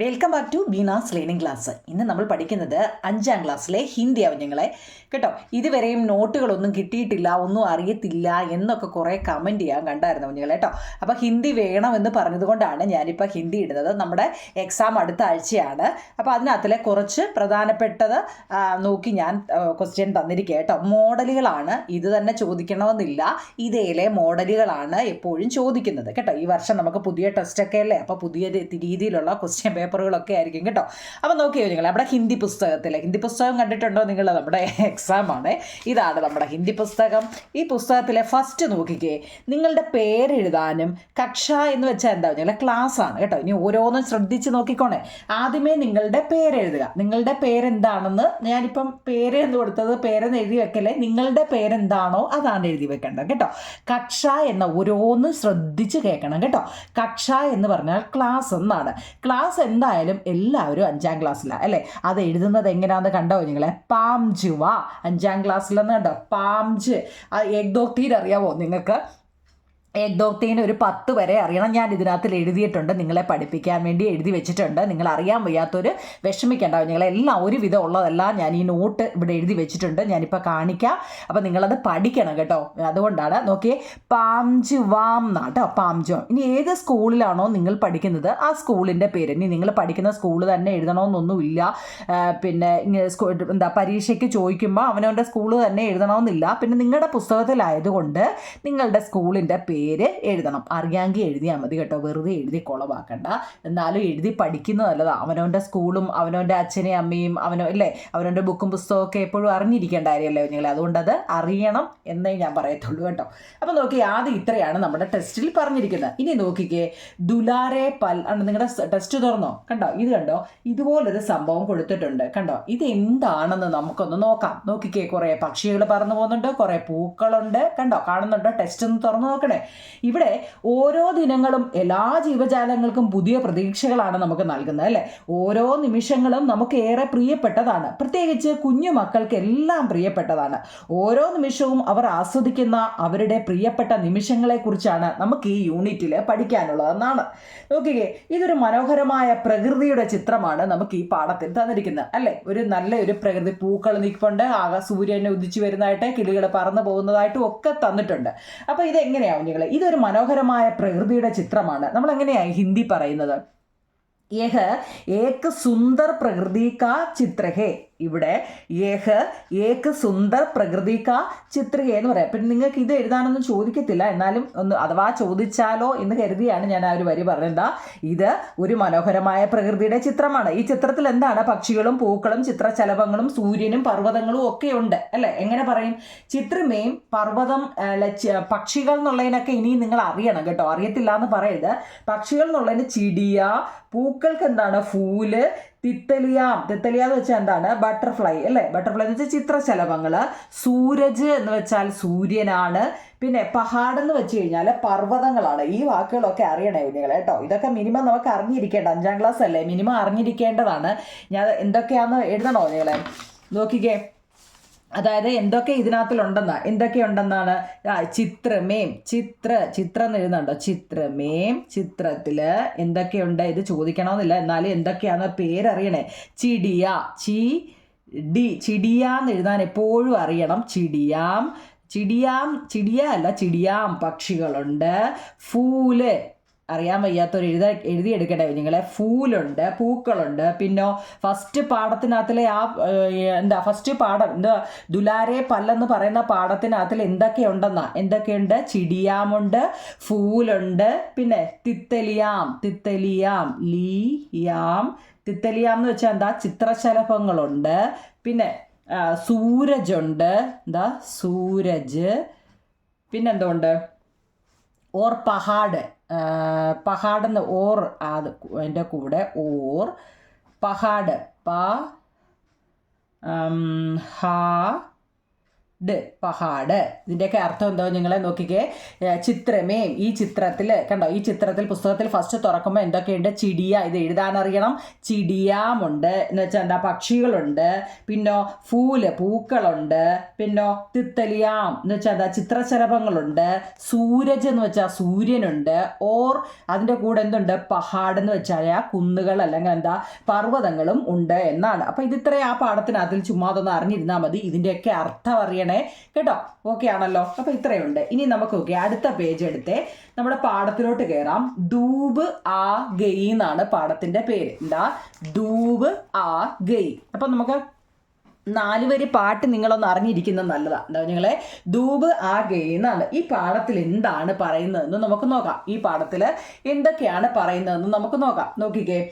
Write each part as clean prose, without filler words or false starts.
Welcome back to Beena's learning class. ഇന്ന് നമ്മൾ പഠിക്കുന്നത് 5ാം ക്ലാസ്സിലെ ഹിന്ദി അവഞ്ഞങ്ങളെ കേട്ടോ. ഇതുവരെയും നോട്ടുകളൊന്നും കിട്ടിയിട്ടില്ല, ഒന്നും അറിയത്തില്ല എന്നൊക്കെ കുറേ കമൻറ്റ് ചെയ്യാൻ കണ്ടായിരുന്നു അവഞ്ഞങ്ങളെ കേട്ടോ. അപ്പോൾ ഹിന്ദി വേണമെന്ന് പറഞ്ഞതുകൊണ്ടാണ് ഞാനിപ്പോൾ ഹിന്ദി ഇടുന്നത്. നമ്മുടെ എക്സാം അടുത്ത ആഴ്ചയാണ്. അപ്പോൾ അതിനകത്തിലെ കുറച്ച് പ്രധാനപ്പെട്ടത് നോക്കി ഞാൻ ക്വസ്റ്റ്യൻ തന്നിരിക്കുക കേട്ടോ. മോഡലുകളാണ്, ഇത് തന്നെ ചോദിക്കണമെന്നില്ല, ഇതേലെ മോഡലുകളാണ് എപ്പോഴും ചോദിക്കുന്നത് കേട്ടോ. ഈ വർഷം നമുക്ക് പുതിയ ടെസ്റ്റൊക്കെ അല്ലേ, അപ്പോൾ പുതിയ രീതിയിലുള്ള ക്വസ്റ്റ്യൻ പേപ്പറുകളൊക്കെ ആയിരിക്കും കേട്ടോ. അപ്പോൾ നോക്കിയോ നിങ്ങൾ നമ്മുടെ ഹിന്ദി പുസ്തകം കണ്ടിട്ടുണ്ടോ നിങ്ങൾ? നമ്മുടെ എക്സാമാണ്. ഇതാണ് നമ്മുടെ ഹിന്ദി പുസ്തകം. ഈ പുസ്തകത്തിലെ ഫസ്റ്റ് നോക്കിക്കേ, നിങ്ങളുടെ പേരെഴുതാനും കക്ഷ എന്ന് വെച്ചാൽ എന്താ പറഞ്ഞാൽ ക്ലാസ് ആണ് കേട്ടോ. ഇനി ഓരോന്നും ശ്രദ്ധിച്ച് നോക്കിക്കോണേ. ആദ്യമേ നിങ്ങളുടെ പേരെഴുതുക. നിങ്ങളുടെ പേരെന്താണെന്ന് ഞാനിപ്പം പേര് എന്ന് കൊടുത്തത് പേരെന്ന് എഴുതി വെക്കല്ലേ, നിങ്ങളുടെ പേരെന്താണോ അതാണ് എഴുതി വെക്കേണ്ടത് കേട്ടോ. കക്ഷ എന്ന ഓരോന്നും ശ്രദ്ധിച്ച് കേൾക്കണം കേട്ടോ. കക്ഷ എന്ന് പറഞ്ഞാൽ ക്ലാസ് എന്നാണ്. ക്ലാസ് എന്തായാലും എല്ലാവരും 5ാം ക്ലാസ്സിലാണ് അല്ലേ. അത് എഴുതുന്നത് എങ്ങനെയാണെന്ന് കണ്ടോ നിങ്ങൾ? പാംജുവ 5ാം ക്ലാസ്സിലെന്ന് കണ്ടോ. പാംജ് ഏക് അറിയാവോ നിങ്ങൾക്ക്? ഏകദോക്തേന് ഒരു 10 വരെ അറിയണം. ഞാൻ ഇതിനകത്ത് എഴുതിയിട്ടുണ്ട്, നിങ്ങളെ പഠിപ്പിക്കാൻ വേണ്ടി എഴുതി വെച്ചിട്ടുണ്ട്. നിങ്ങൾ അറിയാൻ വയ്യാത്തൊരു വിഷമിക്കേണ്ടാവും. നിങ്ങളെല്ലാം ഒരുവിധം ഉള്ളതെല്ലാം ഞാൻ ഈ നോട്ട് ഇവിടെ എഴുതി വെച്ചിട്ടുണ്ട്, ഞാനിപ്പോൾ കാണിക്കാം. അപ്പോൾ നിങ്ങളത് പഠിക്കണം കേട്ടോ. അതുകൊണ്ടാണ് നോക്കിയേ, പാംജുവാം എന്നാട്ടോ, പാംജുവാം. ഇനി ഏത് സ്കൂളിലാണോ നിങ്ങൾ പഠിക്കുന്നത് ആ സ്കൂളിൻ്റെ പേര്. ഇനി നിങ്ങൾ പഠിക്കുന്ന സ്കൂൾ തന്നെ എഴുതണമെന്നൊന്നുമില്ല. പിന്നെ എന്താ പരീക്ഷയ്ക്ക് ചോദിക്കുമ്പോൾ അവനവൻ്റെ സ്കൂൾ തന്നെ എഴുതണമെന്നില്ല. പിന്നെ നിങ്ങളുടെ പുസ്തകത്തിലായതുകൊണ്ട് നിങ്ങളുടെ സ്കൂളിൻ്റെ പേര് എഴുതണം. അറിയാമെങ്കിൽ എഴുതിയാൽ മതി കേട്ടോ, വെറുതെ എഴുതി കുളവാക്കണ്ട. എന്നാലും എഴുതി പഠിക്കുന്നത് നല്ലതാണ്. അവനവൻ്റെ സ്കൂളും അവനവൻ്റെ അച്ഛനെയും അമ്മയും അവനവൻ്റെ ബുക്കും പുസ്തകമൊക്കെ എപ്പോഴും അറിഞ്ഞിരിക്കേണ്ട കാര്യമല്ലേ നിങ്ങൾ. അതുകൊണ്ടത് അറിയണം എന്നേ ഞാൻ പറയത്തുള്ളൂ കേട്ടോ. അപ്പോൾ നോക്കി, ആദ്യം ഇത്രയാണ് നമ്മുടെ ടെസ്റ്റിൽ പറഞ്ഞിരിക്കുന്നത്. ഇനി നോക്കിക്കേ, ദുലാരെ പൽ ആണ്. നിങ്ങളുടെ ടെസ്റ്റ് തുറന്നോ? കണ്ടോ, ഇത് കണ്ടോ, ഇതുപോലൊരു സംഭവം കൊടുത്തിട്ടുണ്ട് കണ്ടോ. ഇത് എന്താണെന്ന് നമുക്കൊന്ന് നോക്കാം. നോക്കിക്കേ, കുറേ പക്ഷികൾ പറന്നു പോകുന്നുണ്ട്, കുറേ പൂക്കളുണ്ട് കണ്ടോ, കാണുന്നുണ്ടോ? ടെസ്റ്റ് ഒന്ന് തുറന്നു നോക്കണേ. ഇവിടെ ഓരോ ദിനങ്ങളും എല്ലാ ജീവജാലങ്ങൾക്കും പുതിയ പ്രതീക്ഷകളാണ് നമുക്ക് നൽകുന്നത് അല്ലേ. ഓരോ നിമിഷങ്ങളും നമുക്ക് ഏറെ പ്രിയപ്പെട്ടതാണ്, പ്രത്യേകിച്ച് കുഞ്ഞു മക്കൾക്ക് എല്ലാം പ്രിയപ്പെട്ടതാണ്. ഓരോ നിമിഷവും അവർ ആസ്വദിക്കുന്ന അവരുടെ പ്രിയപ്പെട്ട നിമിഷങ്ങളെ കുറിച്ചാണ് നമുക്ക് ഈ യൂണിറ്റിൽ പഠിക്കാനുള്ളതെന്നാണ്. നോക്കിക്കേ, ഇതൊരു മനോഹരമായ പ്രകൃതിയുടെ ചിത്രമാണ് നമുക്ക് ഈ പാഠത്തിൽ തന്നിരിക്കുന്നത് അല്ലേ. നല്ലൊരു പ്രകൃതി, പൂക്കൾ നിൽപ്പുണ്ട്, സൂര്യനെ ഉദിച്ചു വരുന്നതായിട്ട്, കിളികൾ പറന്നു പോകുന്നതായിട്ടും ഒക്കെ തന്നിട്ടുണ്ട്. അപ്പോൾ ഇതെങ്ങനെയാവും നിങ്ങൾ? ഇതൊരു മനോഹരമായ പ്രകൃതിയുടെ ചിത്രമാണ്. നമ്മൾ എങ്ങനെയാണ് ഹിന്ദി പറയുന്നത്? യഹ ഏക് സുന്ദർ പ്രകൃതി കാ ചിത്ര ഹേ. ഇവിടെ ഏക് സുന്ദർ പ്രകൃതി കാ ചിത്ര ഹേ എന്ന് പറയാം. പിന്നെ നിങ്ങൾക്ക് ഇത് എഴുതാനൊന്നും ചോദിക്കത്തില്ല, എന്നാലും ഒന്ന് അഥവാ ചോദിച്ചാലോ എന്ന് കരുതിയാണ് ഞാൻ ആ ഒരു വരി പറഞ്ഞത്. ഇത് ഒരു മനോഹരമായ പ്രകൃതിയുടെ ചിത്രമാണ്. ഈ ചിത്രത്തിൽ എന്താണ്? പക്ഷികളും പൂക്കളും ചിത്രശലഭങ്ങളും സൂര്യനും പർവ്വതങ്ങളും ഒക്കെ ഉണ്ട് അല്ലേ. എങ്ങനെ പറയും? ചിത്രമേം പർവ്വതം പക്ഷികൾ എന്നുള്ളതിനൊക്കെ ഇനിയും നിങ്ങൾ അറിയണം കേട്ടോ. അറിയത്തില്ല എന്ന് പറയരുത്. പക്ഷികൾ എന്നുള്ളതിന് ചിടിയ, പൂക്കൾക്ക് എന്താണ്? ഫൂല്, തിത്തലിയ എന്ന് വെച്ചാൽ എന്താണ്? ബട്ടർഫ്ലൈ അല്ലേ. ബട്ടർഫ്ലൈ എന്ന് വെച്ചാൽ ചിത്രശലഭങ്ങൾ. സൂരജ് എന്ന് വെച്ചാൽ സൂര്യനാണ്. പിന്നെ പഹാഡ് എന്ന് വെച്ച് കഴിഞ്ഞാൽ പർവ്വതങ്ങളാണ്. ഈ വാക്കുകളൊക്കെ അറിയണേ കുഞ്ഞുങ്ങളെ കേട്ടോ. ഇതൊക്കെ മിനിമം നമുക്ക് അറിഞ്ഞിരിക്കേണ്ട, 5ാം ക്ലാസ് അല്ലേ, മിനിമം അറിഞ്ഞിരിക്കേണ്ടതാണ്. ഞാൻ എന്തൊക്കെയാണെന്ന് എഴുതണോ കുഞ്ഞുങ്ങളെ? നോക്കിക്കേ, അതായത് എന്തൊക്കെയുണ്ടെന്നാണ് ചിത്രമേം, ചിത്രം എന്ന് എഴുതുന്നുണ്ടോ? ചിത്രമേം, ചിത്രത്തിൽ എന്തൊക്കെയുണ്ട് ഇത് ചോദിക്കണമെന്നില്ല, എന്നാലും എന്തൊക്കെയാണെന്ന് പേരറിയണേ. ചിടിയ, ചിടിയ എന്ന് എഴുതാൻ എപ്പോഴും അറിയണം. ചിടിയാം പക്ഷികളുണ്ട്. ഫൂല് അറിയാൻ വയ്യാത്തൊരു എഴുതിയെടുക്കട്ടെ നിങ്ങളെ. ഫൂലുണ്ട്, പൂക്കളുണ്ട്. പിന്നെ ഫസ്റ്റ് പാഠത്തിനകത്തിലെ ഫസ്റ്റ് പാഠം ദുലാരെ പല്ലെന്ന് പറയുന്ന പാഠത്തിനകത്തിൽ എന്തൊക്കെയുണ്ട്? ചിടിയാമുണ്ട്, ഫൂലുണ്ട്, പിന്നെ തിത്തലിയാം എന്ന് വെച്ചാൽ എന്താ? ചിത്രശലഭങ്ങളുണ്ട്. പിന്നെ സൂരജുണ്ട്, സൂരജ്. പിന്നെന്തുണ്ട്? ഓർ പഹാഡ് ഓർ അതിൻ്റെ കൂടെ ഓർ പഹാഡ്, ഹ പഹാഡ്. ഇതിൻ്റെയൊക്കെ അർത്ഥം എന്തോ നിങ്ങളെ നോക്കിക്കേ. ചിത്രമേം, ഈ ചിത്രത്തിൽ കണ്ടോ, ഈ ചിത്രത്തിൽ പുസ്തകത്തിൽ ഫസ്റ്റ് തുറക്കുമ്പോൾ എന്തൊക്കെയുണ്ട്? ചിടിയ, ഇത് എഴുതാനറിയണം. ചിടിയാമുണ്ട് എന്ന് വെച്ചാൽ എന്താ? പക്ഷികളുണ്ട്. പിന്നോ ഫൂല്, പൂക്കളുണ്ട്. പിന്നോ തിത്തലിയാം എന്ന് വെച്ചാൽ എന്താ? ചിത്രശലഭങ്ങളുണ്ട്. സൂരജ് എന്ന് വെച്ചാൽ സൂര്യനുണ്ട്. ഓർ അതിൻ്റെ കൂടെ എന്തുണ്ട്? പഹാഡ് എന്ന് വെച്ചാൽ കുന്നുകൾ അല്ലെങ്കിൽ എന്താ പർവ്വതങ്ങളും ഉണ്ട് എന്നാണ്. അപ്പം ഇതിത്രയും ആ പാഠത്തിനകത്തിൽ ചുമ്മാതൊന്ന് അറിഞ്ഞിരുന്നാൽ മതി. ഇതിൻ്റെയൊക്കെ അർത്ഥം അറിയണേ കേട്ടോ. ഓക്കെ ആണല്ലോ. അപ്പം ഇത്രയുണ്ട്. ഇനി നമുക്ക് ഓക്കെ അടുത്ത പേജ് എടുത്തേ നമ്മുടെ പാഠത്തിലോട്ട് കയറാം. ധൂബ് ആ ഗയി എന്നാണ് പാഠത്തിൻ്റെ പേര്. എന്താ? ധൂബ് ആ ഗയി. അപ്പം നമുക്ക് 4 വരി പാട്ട് നിങ്ങളൊന്ന് അറിഞ്ഞിരിക്കുന്നത് നല്ലതാണ്. എന്താ നിങ്ങളെ? ധൂബ് ആ ഗയി എന്നാണ്. ഈ പാഠത്തിൽ എന്താണ് പറയുന്നതെന്ന് നമുക്ക് നോക്കാം. ഈ പാഠത്തിൽ എന്തൊക്കെയാണ് പറയുന്നതെന്ന് നമുക്ക് നോക്കാം. നോക്കിക്കേ.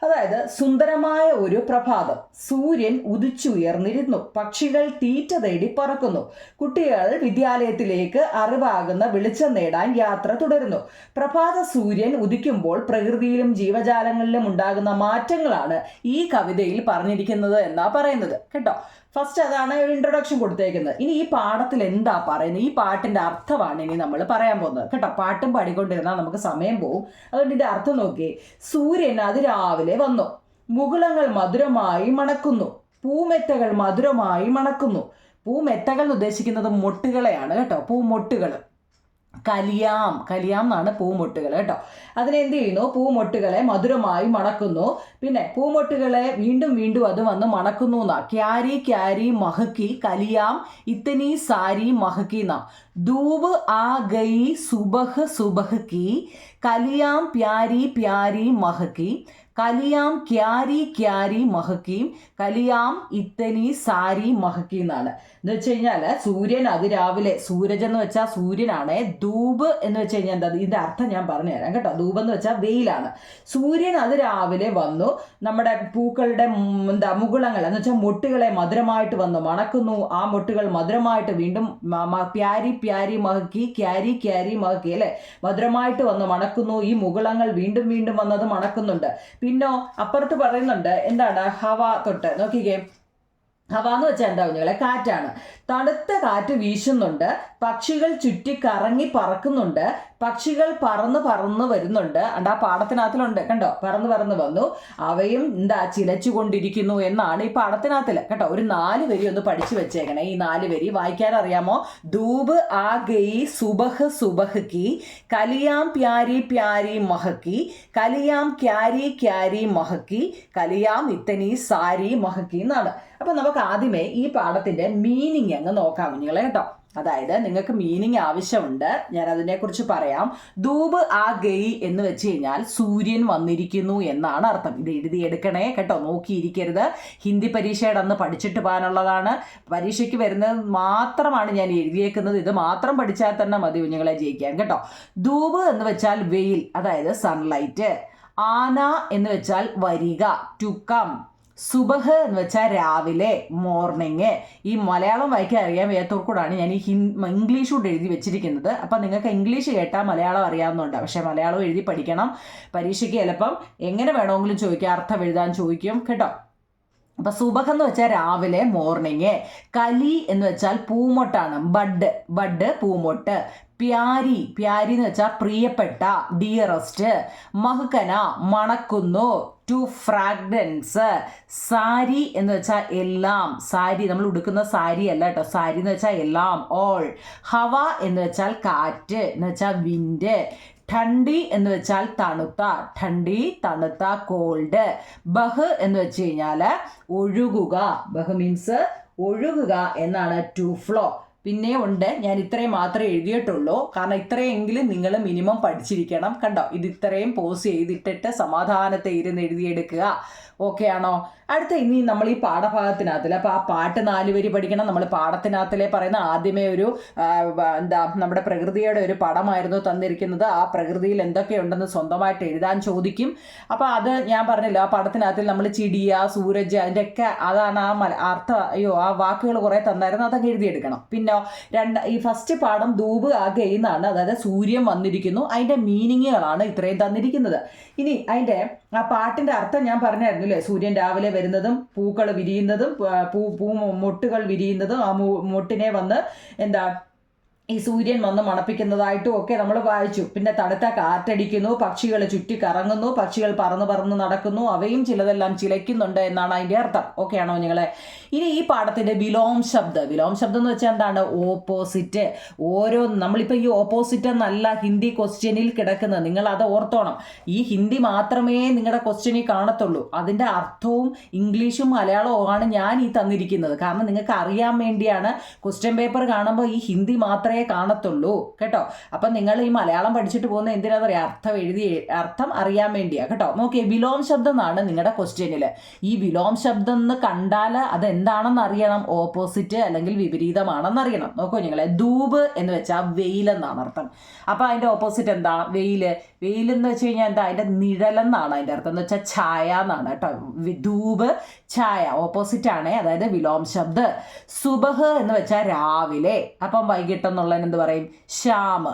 അതായത് സുന്ദരമായ ഒരു പ്രഭാതം. സൂര്യൻ ഉദിച്ചുയർന്നിരുന്നു. പക്ഷികൾ തീറ്റ തേടി പറക്കുന്നു. കുട്ടികൾ വിദ്യാലയത്തിലേക്ക് അറിവാകുന്ന വെളിച്ചം നേടാൻ യാത്ര തുടരുന്നു. പ്രഭാത സൂര്യൻ ഉദിക്കുമ്പോൾ പ്രകൃതിയിലും ജീവജാലങ്ങളിലും ഉണ്ടാകുന്ന മാറ്റങ്ങളാണ് ഈ കവിതയിൽ പറഞ്ഞിരിക്കുന്നത് എന്നാ പറയുന്നത് കേട്ടോ. ഫസ്റ്റ് അതാണ് ഒരു ഇൻട്രൊഡക്ഷൻ കൊടുത്തേക്കുന്നത്. ഇനി ഈ പാഠത്തിൽ എന്താ പറയുന്നത്, ഈ പാട്ടിന്റെ അർത്ഥമാണ് ഇനി നമ്മൾ പറയാൻ പോകുന്നത് കേട്ടോ. പാട്ടും പാടിക്കൊണ്ടിരുന്നാൽ നമുക്ക് സമയം പോകും. അതുകൊണ്ട് ഇതിന്റെ അർത്ഥം നോക്കിയേ. സൂര്യൻ അതിരാവിലെ വന്നു. മുകുളങ്ങൾ മധുരമായി മണക്കുന്നു. പൂമെത്തകൾ മധുരമായി മണക്കുന്നു. പൂമെത്തകൾ എന്ന് ഉദ്ദേശിക്കുന്നത് മൊട്ടുകളെയാണ് കേട്ടോ. പൂമൊട്ടുകൾ. കലിയാം എന്നാണ് പൂമൊട്ടുകൾ കേട്ടോ. അതിനെന്ത് ചെയ്യുന്നു? പൂമൊട്ടുകളെ മധുരമായി മണക്കുന്നു. പിന്നെ പൂമൊട്ടുകളെ വീണ്ടും വീണ്ടും അത് വന്ന് മണക്കുന്നു എന്നാ. ക്യാരി ക്യാരി മഹക്കി കലിയാം ഇത്തനി സാരി മഹക്കി എന്നാ. ധൂബ് ആ ഗയി സുബഹ് സുബഹ് കി കലിയാം പ്യാരി പ്യാരി മഹക്കി കലിയാം ക്യാരി ക്യാരി മഹക്കി കലിയാം ഇത്തനി സാരി മഹക്കി എന്നാണ്. എന്ന് വെച്ച് കഴിഞ്ഞാൽ സൂര്യൻ അതിരാവിലെ, സൂരജ് എന്ന് വെച്ചാൽ സൂര്യനാണ്. ധൂബ് എന്ന് വെച്ച് കഴിഞ്ഞാൽ എന്താ? ഇതിന്റെ അർത്ഥം ഞാൻ പറഞ്ഞുതരാം കേട്ടോ. ധൂപ് എന്ന് വെച്ചാൽ വെയിലാണ്. സൂര്യൻ അതിരാവിലെ വന്നു നമ്മുടെ പൂക്കളുടെ എന്താ മുകുളങ്ങൾ എന്ന് വെച്ചാൽ മൊട്ടുകളെ മധുരമായിട്ട് വന്ന് മണക്കുന്നു. ആ മൊട്ടുകൾ മധുരമായിട്ട് വീണ്ടും പ്യാരി പ്യാരി മഹക്കി ക്യാരി ക്യാരി മഹക്കി അല്ലെ, മധുരമായിട്ട് വന്ന് മണക്കുന്നു. ഈ മുകുളങ്ങൾ വീണ്ടും വീണ്ടും വന്നത് മണക്കുന്നുണ്ട്. പിന്നോ അപ്പുറത്ത് പറയുന്നുണ്ട് എന്താണ്? ഹവ തൊട്ട് നോക്കിക്കേ. ഹവ എന്ന് വെച്ചാൽ എന്താ കുഞ്ഞുങ്ങളെ? കാറ്റാണ്. തണുത്ത കാറ്റ് വീശുന്നുണ്ട്. പക്ഷികൾ ചുറ്റിക്കറങ്ങി പറക്കുന്നുണ്ട്. പക്ഷികൾ പറന്ന് വരുന്നുണ്ട്. ആ പാഠത്തിനകത്തിലുണ്ട് കണ്ടോ, പറന്ന് വന്നു. അവയും എന്താ ചിലച്ചു കൊണ്ടിരിക്കുന്നു എന്നാണ് ഈ പാഠത്തിനകത്തിൽ കേട്ടോ. ഒരു 4 വരി ഒന്ന് പഠിച്ചു വെച്ചേക്കണേ. ഈ 4 വരി വായിക്കാൻ അറിയാമോ? ധൂബ് ആ ഗയി സുബഹ് സുബഹ് കി കലിയാം പ്യാരി പ്യാരി മഹക്കി കലിയാം ക്യാരി ക്യാരി മഹക്കി കലിയാം ഇത്തനി സാരി മഹക്കി എന്നാണ്. അപ്പൊ നമുക്ക് ആദ്യമേ ഈ പാഠത്തിന്റെ മീനിങ് അങ്ങ് നോക്കാം കുഞ്ഞുങ്ങളെ കേട്ടോ. അതായത് നിങ്ങൾക്ക് മീനിങ് ആവശ്യമുണ്ട്, ഞാൻ അതിനെക്കുറിച്ച് പറയാം. ധൂബ് ആ ഗയി എന്ന് വെച്ച് കഴിഞ്ഞാൽ സൂര്യൻ വന്നിരിക്കുന്നു എന്നാണ് അർത്ഥം. ഇത് എഴുതിയെടുക്കണേ കേട്ടോ, നോക്കിയിരിക്കരുത്. ഹിന്ദി പരീക്ഷയുടെ അന്ന് പഠിച്ചിട്ട് പോകാനുള്ളതാണ്. പരീക്ഷയ്ക്ക് വരുന്നത് മാത്രമാണ് ഞാൻ എഴുതിയേക്കുന്നത്. ഇത് മാത്രം പഠിച്ചാൽ തന്നെ മതി കുഞ്ഞുങ്ങളെ ജയിക്കാൻ കേട്ടോ. ധൂബ് എന്ന് വെച്ചാൽ വെയിൽ, അതായത് സൺലൈറ്റ്. ആന എന്ന് വെച്ചാൽ വരിക, ടു കം. സുബഹ് എന്ന് വെച്ചാൽ രാവിലെ, മോർണിംഗ്. ഈ മലയാളം വായിക്കാൻ അറിയാൻ വയ്യാത്തവർക്കൂടാണ് ഞാൻ ഈ ഇംഗ്ലീഷ് കൊണ്ട് എഴുതി വെച്ചിരിക്കുന്നത്. അപ്പം നിങ്ങൾക്ക് ഇംഗ്ലീഷ് കേട്ടാൽ മലയാളം അറിയാവുന്നുണ്ട്, പക്ഷേ മലയാളം എഴുതി പഠിക്കണം. പരീക്ഷയ്ക്ക് ചിലപ്പം എങ്ങനെ വേണമെങ്കിലും ചോദിക്കാം, അർത്ഥം എഴുതാൻ ചോദിക്കും കേട്ടോ. അപ്പം സുബഹ് എന്ന് വെച്ചാൽ രാവിലെ, മോർണിംഗ്. കലി എന്ന് വെച്ചാൽ പൂമൊട്ടാണ്, ബഡ് പൂമൊട്ട്. പ്യാരി എന്ന് വെച്ചാൽ പ്രിയപ്പെട്ട, ഡിയറസ്റ്റ്. മഹ്കന മണക്കുന്നു, ടു ഫ്രാഗ്രൻസ്. സാരി എന്ന് വെച്ചാൽ എല്ലാം, സാരി നമ്മൾ ഉടുക്കുന്ന സാരി അല്ല കേട്ടോ, സാരി എന്ന് വെച്ചാൽ എല്ലാം, ഓൾ. ഹവ എന്ന് വെച്ചാൽ കാറ്റ് എന്ന് വെച്ചാൽ വിൻഡ്. ഠണ്ഡി എന്ന് വെച്ചാൽ തണുത്ത, ഠണ്ഡി തണുത്ത, കോൾഡ്. ബഹ് എന്ന് വെച്ച് കഴിഞ്ഞാൽ ഒഴുകുക, ബഹ് മീൻസ് ഒഴുകുക എന്നാണ്, ടു ഫ്ലോ. പിന്നെ ഉണ്ട്, ഞാൻ ഇത്രയും മാത്രമേ എഴുതിയിട്ടുള്ളൂ, കാരണം ഇത്രയെങ്കിലും നിങ്ങൾ മിനിമം പഠിച്ചിരിക്കണം കണ്ടോ. ഇത് ഇത്രയും പോസ് ചെയ്തിട്ടിട്ട് സമാധാനത്തെ ഇരുന്ന് എഴുതിയെടുക്കുക. ഓക്കെ ആണോ? അടുത്ത ഇനി നമ്മൾ ഈ പാഠഭാഗത്തിനകത്തിൽ, അപ്പോൾ ആ പാട്ട് 4 വരി പഠിക്കണം. നമ്മൾ പാഠത്തിനകത്തിലെ പറയുന്ന ആദ്യമേ ഒരു എന്താ നമ്മുടെ പ്രകൃതിയുടെ ഒരു പടമായിരുന്നു തന്നിരിക്കുന്നത്. ആ പ്രകൃതിയിൽ എന്തൊക്കെയുണ്ടെന്ന് സ്വന്തമായിട്ട് എഴുതാൻ ചോദിക്കും. അപ്പോൾ അത് ഞാൻ പറഞ്ഞില്ല, ആ പടത്തിനകത്തിൽ നമ്മൾ ചിടിയ, സൂരജ്, അതിൻ്റെയൊക്കെ അതാണ് ആ അർത്ഥം. ആ വാക്കുകൾ കുറേ തന്നായിരുന്നു, അതൊക്കെ എഴുതിയെടുക്കണം. പിന്നെ മനസ്സിലായോ? ഈ ഫസ്റ്റ് പാഠം ധൂപ് ആ ഗെയ്ന്നാണ്, അതായത് സൂര്യൻ വന്നിരിക്കുന്നു. അതിൻ്റെ മീനിങ്ങുകളാണ് ഇത്രയും തന്നിരിക്കുന്നത്. ഇനി അതിൻ്റെ ആ പാട്ടിൻ്റെ അർത്ഥം ഞാൻ പറഞ്ഞായിരുന്നു അല്ലേ? സൂര്യൻ രാവിലെ വരുന്നതും പൂക്കൾ വിരിയുന്നതും മൊട്ടുകൾ വിരിയുന്നതും ആ മൊട്ടിനെ വന്ന് എന്താ ഈ സൂര്യൻ വന്ന് മണപ്പിക്കുന്നതായിട്ടും ഒക്കെ നമ്മൾ വായിച്ചു. പിന്നെ തണുത്ത കാറ്റടിക്കുന്നു, പക്ഷികൾ ചുറ്റി കറങ്ങുന്നു, പക്ഷികൾ പറന്ന് പറന്ന് നടക്കുന്നു, അവയും ചിലതെല്ലാം ചിലയ്ക്കുന്നുണ്ട് എന്നാണ് അതിൻ്റെ അർത്ഥം. ഓക്കെ ആണോ നിങ്ങളെ? ഇനി ഈ പാഠത്തിൻ്റെ വിലോം ശബ്ദം എന്ന് വെച്ചാൽ എന്താണ്? ഓപ്പോസിറ്റ്. ഓരോ നമ്മളിപ്പോൾ ഈ ഓപ്പോസിറ്റ് എന്നല്ല ഹിന്ദി ക്വസ്റ്റ്യനിൽ കിടക്കുന്നത്, നിങ്ങൾ അത് ഓർത്തോണം. ഈ ഹിന്ദി മാത്രമേ നിങ്ങളുടെ ക്വസ്റ്റ്യനിൽ കാണത്തുള്ളൂ. അതിൻ്റെ അർത്ഥവും ഇംഗ്ലീഷും മലയാളവും ആണ് ഞാൻ ഈ തന്നിരിക്കുന്നത്. കാരണം നിങ്ങൾക്ക് അറിയാൻ വേണ്ടിയാണ്. ക്വസ്റ്റ്യൻ പേപ്പർ കാണുമ്പോൾ ഈ ഹിന്ദി മാത്രമേ കാണത്തുള്ളൂ കേട്ടോ. അപ്പം നിങ്ങൾ ഈ മലയാളം പഠിച്ചിട്ട് പോകുന്ന എന്തിനാണെന്ന് അറിയാം? അർത്ഥം അറിയാൻ വേണ്ടിയാണ് കേട്ടോ. നോക്കിയേ, വിലോം ശബ്ദം എന്നാണ് നിങ്ങളുടെ ക്വസ്റ്റ്യനിൽ. ഈ വിലോം ശബ്ദം എന്ന് കണ്ടാൽ അതെന്താണെന്ന് അറിയണം. ഓപ്പോസിറ്റ് അല്ലെങ്കിൽ വിപരീതമാണെന്ന് അറിയണം. നോക്കൂ നിങ്ങളെ, ധൂപ് എന്ന് വെച്ചാൽ വെയിലെന്നാണ് അർത്ഥം. അപ്പം അതിൻ്റെ ഓപ്പോസിറ്റ് എന്താ? വെയിലെന്ന് വെച്ച് കഴിഞ്ഞാൽ എന്താ? അതിൻ്റെ നിഴലെന്നാണ് അതിൻ്റെ അർത്ഥം. എന്ന് വെച്ചാൽ ഛായ എന്നാണ് കേട്ടോ. ധൂപ് ഛായ ഓപ്പോസിറ്റ് ആണ്, അതായത് വിലോം ശബ്ദ്. സുബഹ് എന്ന് വെച്ചാൽ രാവിലെ. അപ്പം വൈകിട്ടെന്നുള്ളതിന് എന്ത് പറയും? ശ്യാമ്.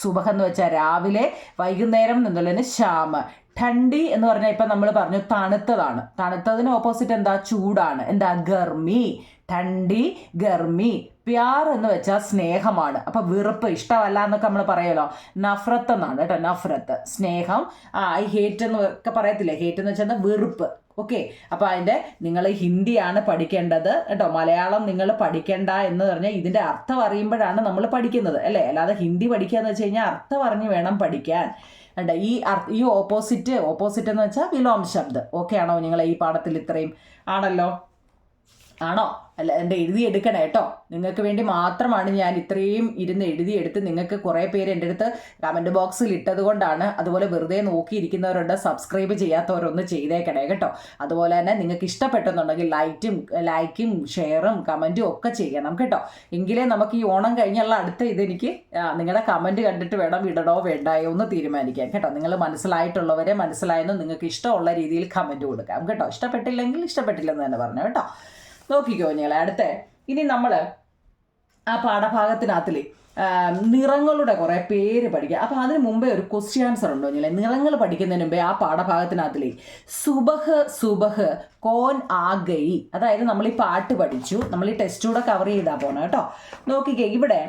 സുബഹ് എന്ന് വെച്ചാൽ രാവിലെ, വൈകുന്നേരം എന്നുള്ളതിന് ശ്യാമ്. ഠണ്ഡി എന്ന് പറഞ്ഞാൽ ഇപ്പം നമ്മൾ പറഞ്ഞു തണുത്തതാണ്. തണുത്തതിന് ഓപ്പോസിറ്റ് എന്താ? ചൂടാണ്. എന്താ? ഗർമി. ഠണ്ഡി, ഗർമി. പ്യാർ എന്ന് വെച്ചാൽ സ്നേഹമാണ്. അപ്പം വെറുപ്പ്, ഇഷ്ടമല്ല എന്നൊക്കെ നമ്മൾ പറയുമല്ലോ. നഫ്രത്ത് എന്നാണ് കേട്ടോ. നഫ്രത്ത് സ്നേഹം. ഐ ഹേറ്റ് എന്ന് ഒക്കെ പറയത്തില്ലേ? ഹേറ്റ് എന്ന് വെച്ചാൽ വെറുപ്പ്. ഓക്കെ, അപ്പോൾ അതിൻ്റെ നിങ്ങൾ ഹിന്ദിയാണ് പഠിക്കേണ്ടത് കേട്ടോ. മലയാളം നിങ്ങൾ പഠിക്കേണ്ട എന്ന് പറഞ്ഞാൽ ഇതിൻ്റെ അർത്ഥം അറിയുമ്പോഴാണ് നമ്മൾ പഠിക്കുന്നത് അല്ലേ? അല്ലാതെ ഹിന്ദി പഠിക്കുക എന്ന് വെച്ച് കഴിഞ്ഞാൽ അർത്ഥം അറിഞ്ഞ് വേണം പഠിക്കാൻ. ഈ ഓപ്പോസിറ്റ് എന്ന് വെച്ചാൽ വിലോം ശബ്ദ്. ഓക്കെ ആണോ നിങ്ങൾ? ഈ പാഠത്തിൽ ഇത്രയും ആണല്ലോ. ആണോ? അല്ല, എൻ്റെ എഴുതിയെടുക്കണേ കേട്ടോ. നിങ്ങൾക്ക് വേണ്ടി മാത്രമാണ് ഞാൻ ഇത്രയും ഇരുന്ന് എഴുതിയെടുത്ത്. നിങ്ങൾക്ക് കുറേ പേര് എൻ്റെ അടുത്ത് കമൻറ്റ് ബോക്സിൽ ഇട്ടത് കൊണ്ടാണ്. അതുപോലെ വെറുതെ നോക്കിയിരിക്കുന്നവരുണ്ട്, സബ്സ്ക്രൈബ് ചെയ്യാത്തവരൊന്ന് ചെയ്തേക്കണേ കേട്ടോ. അതുപോലെ തന്നെ നിങ്ങൾക്ക് ഇഷ്ടപ്പെട്ടെന്നുണ്ടെങ്കിൽ ലൈക്കും ഷെയറും കമൻറ്റും ഒക്കെ ചെയ്യണം കേട്ടോ. എങ്കിലേ നമുക്ക് ഈ ഓണം കഴിഞ്ഞുള്ള അടുത്ത ഇതെനിക്ക് നിങ്ങളുടെ കമൻറ്റ് കണ്ടിട്ട് വേണം ഇടണോ വേണ്ടായോ ഒന്ന് തീരുമാനിക്കാം കേട്ടോ. നിങ്ങൾ മനസ്സിലായിട്ടുള്ളവരെ മനസ്സിലായെന്ന് നിങ്ങൾക്ക് ഇഷ്ടമുള്ള രീതിയിൽ കമൻറ്റ് കൊടുക്കാം കേട്ടോ. ഇഷ്ടപ്പെട്ടില്ലെങ്കിൽ ഇഷ്ടപ്പെട്ടില്ലെന്ന് തന്നെ പറഞ്ഞു കേട്ടോ. നോക്കിക്കോ നിങ്ങളെ അടുത്ത. ഇനി നമ്മൾ ആ പാഠഭാഗത്തിനകത്തിൽ നിറങ്ങളുടെ കുറേ പേര് പഠിക്കുക. അപ്പോൾ അതിന് മുമ്പേ ഒരു ക്വസ്റ്റ്യൻ ആൻസർ ഉണ്ടോ നിങ്ങളെ? നിറങ്ങൾ പഠിക്കുന്നതിന് മുമ്പേ ആ പാഠഭാഗത്തിനകത്തിൽ സുബഹ് കോൻ ആ ഗൈ, അതായത് നമ്മൾ ഈ പാട്ട് പഠിച്ചു, നമ്മൾ ഈ ടെസ്റ്റ് കൂടെ കവർ ചെയ്താൽ പോകണം കേട്ടോ. നോക്കിക്കേ, ഇവിടെ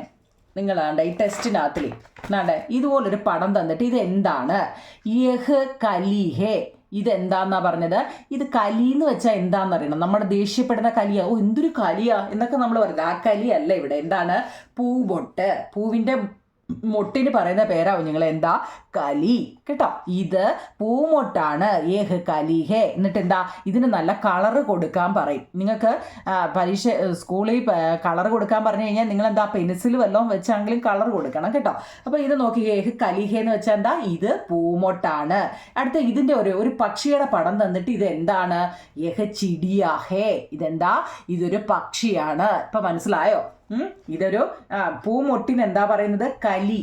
നിങ്ങളാണ്ട് ഈ ടെസ്റ്റിനകത്തിൽ ഇതുപോലൊരു പടം തന്നിട്ട് ഇത് എന്താണ്? യഹ് കലിഹേ. ഇതെന്താന്നാ പറഞ്ഞത്? ഇത് കലി എന്ന് വെച്ചാൽ എന്താണെന്നറിയണം. നമ്മുടെ ദേഷ്യപ്പെടുന്ന കലിയാ. എന്തൊരു കലിയാ എന്നൊക്കെ നമ്മൾ പറയുന്നത്. ആ കലിയല്ല ഇവിടെ. എന്താണ്? പൂമൊട്ട്. പൂവിൻ്റെ മൊട്ടിന് പറയുന്ന പേരാവും നിങ്ങൾ എന്താ? കലി കേട്ടോ. ഇത് പൂമൊട്ടാണ്. ഏഹ് കലിഹേ. എന്നിട്ട് എന്താ? ഇതിന് നല്ല കളറ് കൊടുക്കാൻ പറയും. നിങ്ങൾക്ക് സ്കൂളിൽ കളർ കൊടുക്കാൻ പറഞ്ഞു കഴിഞ്ഞാൽ നിങ്ങൾ എന്താ? പെൻസിൽ വല്ലതും വെച്ചാണെങ്കിലും കളർ കൊടുക്കണം കേട്ടോ. അപ്പോൾ ഇത് നോക്കി, ഏഹ് കലിഹേ എന്ന് വെച്ചാൽ എന്താ? ഇത് പൂമൊട്ടാണ്. അടുത്ത ഇതിൻ്റെ ഒരു പക്ഷിയുടെ പടം തന്നിട്ട് ഇത് എന്താണ്? ഏഹ് ചിടിയാഹേ. ഇതെന്താ? ഇതൊരു പക്ഷിയാണ്. ഇപ്പം മനസ്സിലായോ? ഇതൊരു പൂമൊട്ടിന് എന്താ പറയുന്നത്? കലി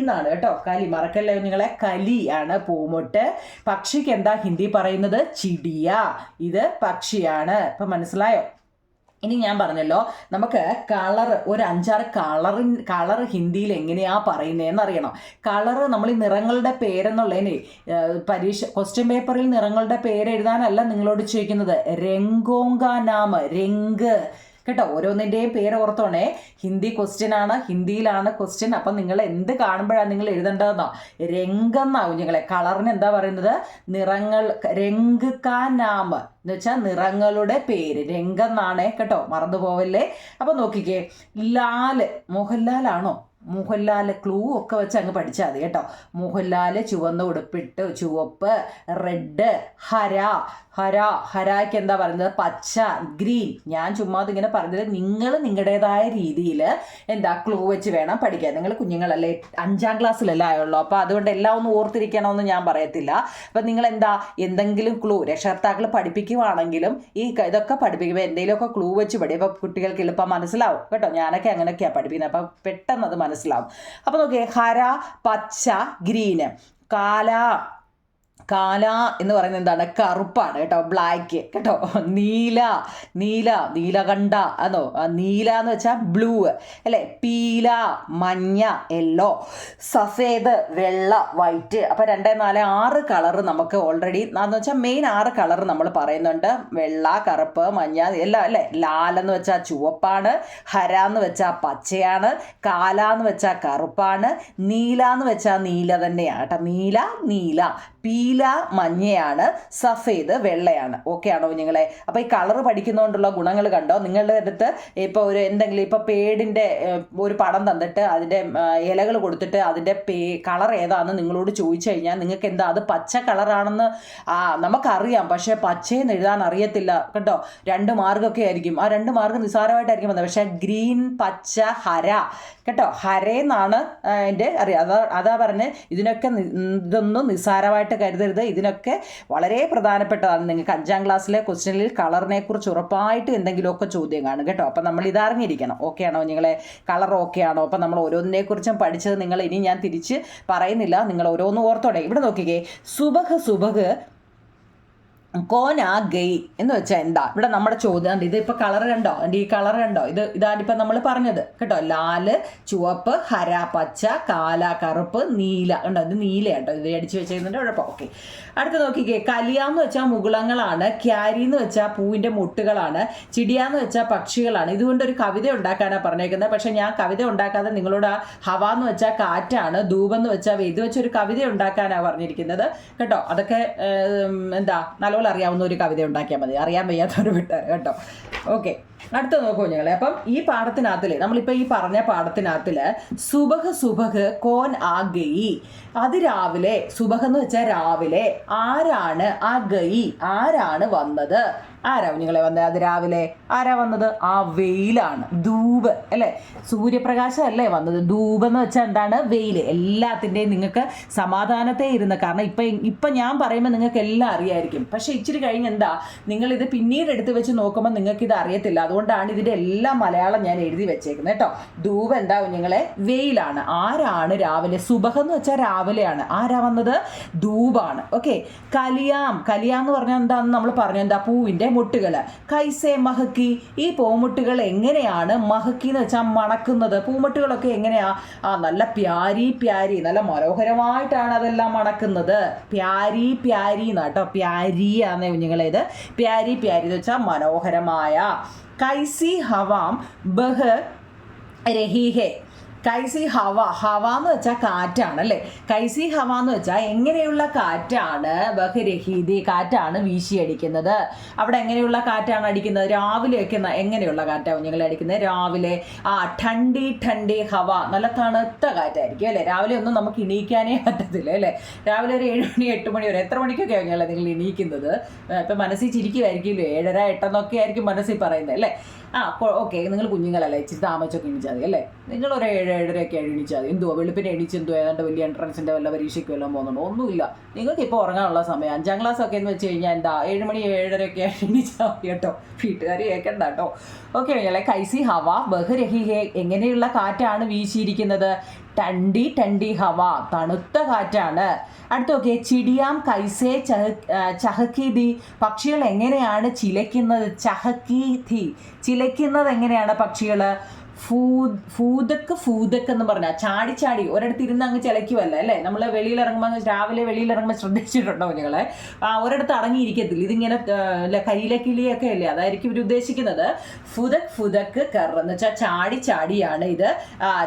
എന്നാണ് കേട്ടോ. കലി മറക്കല്ലേ നിങ്ങളെ. കലി ആണ് പൂമൊട്ട്. പക്ഷിക്ക് എന്താ ഹിന്ദി പറയുന്നത്? ചിടിയ. ഇത് പക്ഷിയാണ്. ഇപ്പം മനസ്സിലായോ? ഇനി ഞാൻ പറഞ്ഞല്ലോ, നമുക്ക് ഒരു 5-6 കളർ ഹിന്ദിയിൽ എങ്ങനെയാ പറയുന്നതെന്ന് അറിയണം. കളറ് നമ്മൾ ഈ നിറങ്ങളുടെ പേരെന്നുള്ളതിന് ക്വസ്റ്റ്യൻ പേപ്പറിൽ നിറങ്ങളുടെ പേര് എഴുതാനല്ല നിങ്ങളോട് ചോദിക്കുന്നത്. രംഗോങ്കാ നാമ, രംഗ് കേട്ടോ. ഓരോന്നിൻ്റെയും പേര് ഓർത്തോണേ. ഹിന്ദി ക്വസ്റ്റ്യൻ ആണ്, ഹിന്ദിയിലാണ് ക്വസ്റ്റ്യൻ. അപ്പം നിങ്ങൾ എന്ത് കാണുമ്പോഴാണ് നിങ്ങൾ എഴുതേണ്ടതെന്നോ? രംഗെന്നാവും നിങ്ങളെ. കളറിന് എന്താ പറയുന്നത്? നിറങ്ങൾ. രംഗ് കാ നാമ എന്ന് വെച്ചാൽ നിറങ്ങളുടെ പേര്. രംഗെന്നാണേ കേട്ടോ, മറന്നു പോവല്ലേ. അപ്പം നോക്കിക്കേ, മോഹൻലാലാണോ? മോഹൻലാൽ ക്ലൂ ഒക്കെ വെച്ച് അങ്ങ് പഠിച്ചാൽ മതി കേട്ടോ. മോഹൻലാൽ ചുവന്ന ഉടുപ്പിട്ട്, ചുവപ്പ്, റെഡ്. ഹരായ്ക്ക് എന്താ പറയുന്നത്? പച്ച, ഗ്രീൻ. ഞാൻ ചുമ്മാ ഇങ്ങനെ പറഞ്ഞത് നിങ്ങൾ നിങ്ങളുടേതായ രീതിയിൽ എന്താ ക്ലൂ വെച്ച് വേണം പഠിക്കാൻ. നിങ്ങൾ കുഞ്ഞുങ്ങളല്ലേ, 5ാം ക്ലാസ്സിലല്ലേ ആയുള്ളൂ. അപ്പോൾ അതുകൊണ്ട് എല്ലാം ഒന്നും ഓർത്തിരിക്കണമെന്ന് ഞാൻ പറയത്തില്ല. അപ്പം നിങ്ങൾ എന്താ എന്തെങ്കിലും ക്ലൂ രക്ഷകർത്താക്കൾ പഠിപ്പിക്കുവാണെങ്കിലും ഇതൊക്കെ പഠിപ്പിക്കുമ്പോൾ എന്തെങ്കിലുമൊക്കെ ക്ലൂ വെച്ച് പഠിക്കും. അപ്പോൾ കുട്ടികൾക്ക് എളുപ്പം മനസ്സിലാവും കേട്ടോ. ഞാനൊക്കെ അങ്ങനെയൊക്കെയാണ് പഠിപ്പിക്കുന്നത്. അപ്പം പെട്ടെന്ന് അത് മനസ്സിലാവും. അപ്പോൾ നോക്കിയേ, ഹര, പച്ച, ഗ്രീന്. കാല എന്ന് പറയുന്നത് എന്താണ്? കറുപ്പാണ് കേട്ടോ, ബ്ലാക്ക് കേട്ടോ. നീലകണ്ഠ അതോ, നീല എന്ന് വെച്ചാൽ ബ്ലൂ അല്ലേ. പീല മഞ്ഞ യെല്ലോ, സഫേദ് വെള്ള വൈറ്റ്. അപ്പം 2, 4, 6 കളറ് നമുക്ക് ഓൾറെഡി എന്ന് വെച്ചാൽ മെയിൻ 6 കളർ നമ്മൾ പറയുന്നുണ്ട്. വെള്ള, കറുപ്പ്, മഞ്ഞ എല്ലാം അല്ലേ. ലാലെന്ന് വെച്ചാൽ ചുവപ്പാണ്, ഹര എന്ന് വെച്ചാൽ പച്ചയാണ്, കാല എന്ന് വെച്ചാൽ കറുപ്പാണ്, നീല എന്ന് വെച്ചാൽ നീല തന്നെയാണ് കേട്ടോ. നീല, പീല മഞ്ഞയാണ്, സഫേദ് വെള്ളയാണ്. ഓക്കെ ആണോ നിങ്ങളെ? അപ്പോൾ ഈ കളർ പഠിക്കുന്നതുകൊണ്ടുള്ള ഗുണങ്ങൾ കണ്ടോ. നിങ്ങളുടെ അടുത്ത് ഇപ്പോൾ ഒരു എന്തെങ്കിലും ഇപ്പോൾ പേടിൻ്റെ ഒരു പടം തന്നിട്ട് അതിൻ്റെ ഇലകൾ കൊടുത്തിട്ട് അതിൻ്റെ കളർ ഏതാണെന്ന് നിങ്ങളോട് ചോദിച്ചു കഴിഞ്ഞാൽ നിങ്ങൾക്ക് എന്താ അത് പച്ച കളറാണെന്ന് നമുക്കറിയാം, പക്ഷേ പച്ചയെന്ന് എഴുതാൻ അറിയത്തില്ല കേട്ടോ. 2 മാർക്കൊക്കെ ആയിരിക്കും. ആ 2 മാർക്ക് നിസ്സാരമായിട്ടായിരിക്കും വന്നത്. പക്ഷേ ഗ്രീൻ, പച്ച, ഹര കേട്ടോ, ഹരയെന്നാണ് എൻ്റെ അറിയാം. അതാ പറഞ്ഞ് ഇതൊന്നും നിസ്സാരമായിട്ട് കരുതരുത്. ഇതിനൊക്കെ വളരെ പ്രധാനപ്പെട്ടതാണ്. നിങ്ങൾക്ക് 5ാം ക്ലാസ്സിലെ ക്വസ്റ്റ്യനിൽ കളറിനെ കുറിച്ച് ഉറപ്പായിട്ട് എന്തെങ്കിലുമൊക്കെ ചോദ്യം കാണും കേട്ടോ. അപ്പം നമ്മൾ ഇതറിഞ്ഞിരിക്കണം. ഓക്കെ ആണോ നിങ്ങളെ? കളർ ഓക്കെ ആണോ? അപ്പം നമ്മൾ ഓരോന്നിനെക്കുറിച്ചും പഠിച്ചത് നിങ്ങൾ ഇനി ഞാൻ തിരിച്ച് പറയുന്നില്ല, നിങ്ങൾ ഓരോന്നും ഓർത്തോടെ. ഇവിടെ നോക്കിക്കേ, സുബഹ് കോന ഗൈ എന്ന് വെച്ചാൽ എന്താ? ഇവിടെ നമ്മുടെ ചോദ്യം ഇത് ഇപ്പം കളർ കണ്ടോ, ഈ കളർ കണ്ടോ, ഇതാണിപ്പം നമ്മൾ പറഞ്ഞത് കേട്ടോ. ലാല് ചുവപ്പ്, ഹര പച്ച, കാല കറുപ്പ്, നീല കണ്ടോ. ഇത് നീല കേട്ടോ, ഇത് അടിച്ചു വെച്ചിരുന്നുണ്ട് കുഴപ്പം. ഓക്കെ, അടുത്ത് നോക്കിക്കേ, കലിയാന്ന് വെച്ചാൽ മുകുളങ്ങളാണ്, ക്യാരി എന്ന് വെച്ചാൽ പൂവിൻ്റെ മുട്ടുകളാണ്, ചിടിയാന്ന് വെച്ചാൽ പക്ഷികളാണ്. ഇതുകൊണ്ട് ഒരു കവിത ഉണ്ടാക്കാനാണ് പറഞ്ഞേക്കുന്നത്. പക്ഷെ ഞാൻ കവിത ഉണ്ടാക്കാതെ നിങ്ങളോട് ആ ഹവ എന്ന് വെച്ചാൽ കാറ്റാണ്, ധൂപെന്ന് വെച്ചാൽ ഇത് വെച്ചൊരു കവിത ഉണ്ടാക്കാനാണ് പറഞ്ഞിരിക്കുന്നത് കേട്ടോ. അതൊക്കെ എന്താ നല്ലോണം അറിയാവുന്ന ഒരു കവിത ഉണ്ടാക്കിയാൽ മതി, അറിയാൻ വയ്യാത്തവർ വിട്ടാൽ കേട്ടോ. ഓക്കെ, അടുത്ത നോക്കൂ ഞങ്ങളെ. അപ്പം ഈ പാഠത്തിനകത്തില് നമ്മളിപ്പോൾ ഈ പറഞ്ഞ പാഠത്തിനകത്തില് സുബഹ് കോൻ ആ ഗയി, അത് രാവിലെ, സുബഹ് എന്ന് വെച്ചാൽ രാവിലെ, ആരാണ് ആ ഗയി, ആരാണ് വന്നത്? ആരാ നിങ്ങളെ വന്നത്? അത് രാവിലെ ആരാ വന്നത്? ആ വെയിലാണ്, ധൂപ് അല്ലേ, സൂര്യപ്രകാശം അല്ലേ വന്നത്. ധൂപ് എന്ന് വെച്ചാൽ എന്താണ്? വെയിൽ. എല്ലാത്തിൻ്റെയും നിങ്ങൾക്ക് സമാധാനത്തെ ഇരുന്ന്, കാരണം ഇപ്പം ഞാൻ പറയുമ്പോൾ നിങ്ങൾക്ക് എല്ലാം അറിയായിരിക്കും, പക്ഷേ ഇച്ചിരി കഴിഞ്ഞ് എന്താ നിങ്ങളിത് പിന്നീട് എടുത്ത് വെച്ച് നോക്കുമ്പോൾ നിങ്ങൾക്കിത് അറിയത്തില്ല. അതുകൊണ്ടാണ് ഇതിൻ്റെ എല്ലാം മലയാളം ഞാൻ എഴുതി വെച്ചേക്കുന്നത് കേട്ടോ. ധൂപ് എന്താ നിങ്ങളെ? വെയിലാണ്. ആരാണ് രാവിലെ? സുബഹ് എന്ന് വെച്ചാൽ രാവിലെയാണ്. ആരാ വന്നത്? ധൂപാണ്. ഓക്കെ, കലിയാം എന്ന് പറഞ്ഞാൽ എന്താണെന്ന് നമ്മൾ പറഞ്ഞു, എന്താ? പൂവിൻ്റെ മുട്ടുകൾ. കൈസേ മഹക്കി, ഈ പൂമുട്ടുകൾ എങ്ങനെയാണ്? മഹക്കി എന്ന് വെച്ചാൽ മണക്കുന്നത്. പൂമുട്ടുകളൊക്കെ എങ്ങനെയാ? നല്ല പ്യാരി, നല്ല മനോഹരമായിട്ടാണ് അതെല്ലാം മണക്കുന്നത്. പ്യാരി എന്നാട്ടോ, പ്യാരിയാന്നേ കുഞ്ഞുങ്ങളേത്. പ്യാരി എന്ന് വെച്ചാൽ മനോഹരമായ. കൈസി ഹവാം ബഹ് രഹി ഹെ, കൈസി ഹവ എന്ന് വെച്ചാൽ കാറ്റാണ് അല്ലേ. കൈസി ഹവ എന്ന് വെച്ചാൽ എങ്ങനെയുള്ള കാറ്റാണ്? ബഹ്രഹീദി, കാറ്റാണ് വീശിയടിക്കുന്നത്. അവിടെ എങ്ങനെയുള്ള കാറ്റാണ് അടിക്കുന്നത്? രാവിലെയൊക്കെ എങ്ങനെയുള്ള കാറ്റാണ് ഞങ്ങൾ അടിക്കുന്നത്? രാവിലെ ഠണ്ടി ഹവ, നല്ല തണുത്ത കാറ്റായിരിക്കും അല്ലേ. രാവിലെ ഒന്നും നമുക്ക് എണീക്കാനേ പറ്റത്തില്ല അല്ലേ. രാവിലെ ഒരു 7 മണി 8 മണി വരെ, എത്ര മണിക്കൊക്കെയാണ് ഞങ്ങൾ നിങ്ങൾ എണീക്കുന്നത്? ഇപ്പം മനസ്സിൽ ചിരിക്കുമായിരിക്കുമല്ലോ, 7:30 8 ആയിരിക്കും മനസ്സിൽ പറയുന്നത് അല്ലേ. ഓക്കെ, നിങ്ങൾ കുഞ്ഞുങ്ങളല്ലേ, ഇച്ചിരി താമസിച്ചൊക്കെ എണീച്ചാൽ മതി അല്ലേ. നിങ്ങളൊരു 7:30 എണീച്ചാൽ മതി. എന്തുവാ വെളുപ്പിന് എണീച്ചെന്തോ ഏതാണ്ട് വലിയ എൻട്രൻസിൻ്റെ വല്ല പരീക്ഷയ്ക്കും എല്ലാം പോകുന്നുണ്ടോ? ഒന്നുമില്ല. നിങ്ങൾക്ക് ഇപ്പോൾ ഉറങ്ങാനുള്ള സമയം 5ാം ക്ലാസ് ഒക്കെ എന്ന് വെച്ച് കഴിഞ്ഞാൽ എന്താ 7 മണി 7:30 എണീച്ചാൽ മതി കേട്ടോ. വീട്ടുകാർ കേൾക്കണ്ട കേട്ടോ. ഓക്കെ, അല്ലേ. കൈസി ഹവ ബഹ് രഹി ഹെ, എങ്ങനെയുള്ള കാറ്റാണ് വീശിയിരിക്കുന്നത്? ടണ്ടി ഹവ, തണുത്ത കാറ്റാണ്. അടുത്ത നോക്കിയേ, ചിടിയാം കൈസേ ചഹക്കി ദി, പക്ഷികൾ എങ്ങനെയാണ് ചിലയ്ക്കുന്നത്? ചഹക്കി ധി, ചിലയ്ക്കുന്നത് എങ്ങനെയാണ് പക്ഷികൾ? ഫൂദക്ക് എന്ന് പറഞ്ഞാൽ ചാടി ഒരിടത്ത് ഇരുന്ന് അങ്ങ് ചിലയ്ക്കുമല്ല അല്ലേ. നമ്മൾ രാവിലെ വെളിയിലിറങ്ങുമ്പോൾ ശ്രദ്ധിച്ചിട്ടുണ്ടോ നിങ്ങളെ? ഒരിടത്ത് അടങ്ങിയിരിക്കത്തില്ല, ഇതിങ്ങനെ കരിയിലക്കിളിയൊക്കെ അല്ലേ, അതായിരിക്കും ഇവർ ഉദ്ദേശിക്കുന്നത്. ഫുദക്ക് കർ എന്ന് വെച്ചാൽ ചാടിയാണ് ഇത്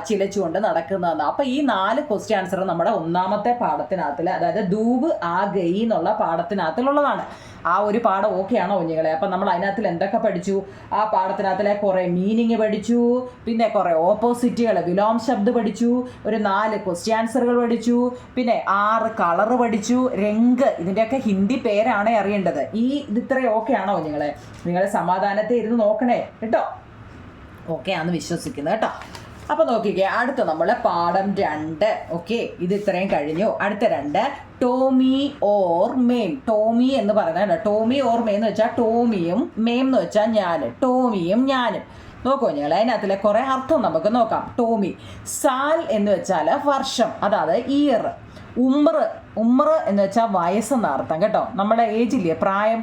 ചിലച്ചുകൊണ്ട് നടക്കുന്നതെന്ന്. അപ്പം ഈ 4 ക്വസ്റ്റ്യൻ ആൻസർ നമ്മുടെ 1ാമത്തെ പാഠത്തിനകത്തിൽ, അതായത് ധൂപ് ആ ഗയി എന്നുള്ള പാഠത്തിനകത്തിലുള്ളതാണ്. ആ ഒരു പാഠം ഓക്കെ ആണോ കുഞ്ഞുങ്ങളെ? അപ്പം നമ്മൾ അതിനകത്തിൽ എന്തൊക്കെ പഠിച്ചു? ആ പാഠത്തിനകത്തിലെ കുറേ മീനിങ് പഠിച്ചു, പിന്നെ കുറേ ഓപ്പോസിറ്റുകൾ, വിലോം ശബ്ദ പഠിച്ചു, ഒരു 4 ക്വസ്റ്റ്യൻ ആൻസറുകൾ പഠിച്ചു, പിന്നെ 6 കളറ് പഠിച്ചു, രംഗ്, ഇതിൻ്റെയൊക്കെ ഹിന്ദി പേരാണ് അറിയേണ്ടത്. ഇത് ഇത്രയും ഓക്കെ ആണോ കുഞ്ഞുങ്ങളെ? നിങ്ങളെ സമാധാനത്തെ ഇരുന്ന് നോക്കണേ കേട്ടോ. ഓക്കെ ആണെന്ന് വിശ്വസിക്കുന്നത് കേട്ടോ. അപ്പോൾ നോക്കിക്കേ, അടുത്ത നമ്മൾ പാഠം 2. ഓക്കെ, ഇത് ഇത്രയും കഴിഞ്ഞു. അടുത്ത 2 ടോമി ഓർ മേം. ടോമി എന്ന് പറഞ്ഞാൽ ടോമി ഓർ മേം എന്ന് വെച്ചാൽ ടോമിയും മേം എന്ന് വെച്ചാൽ ഞാൻ, ടോമിയും ഞാനും. നോക്കൂ ഞങ്ങൾ അതിനകത്തിലെ കുറേ അർത്ഥം നമുക്ക് നോക്കാം. ടോമി, സാൽ എന്ന് വെച്ചാൽ വർഷം, അതായത് ഇയർ. ഉമ്ര എന്ന് വെച്ചാൽ വയസ്സെന്ന അർത്ഥം കേട്ടോ. നമ്മുടെ ഏജില്ലേ, പ്രായം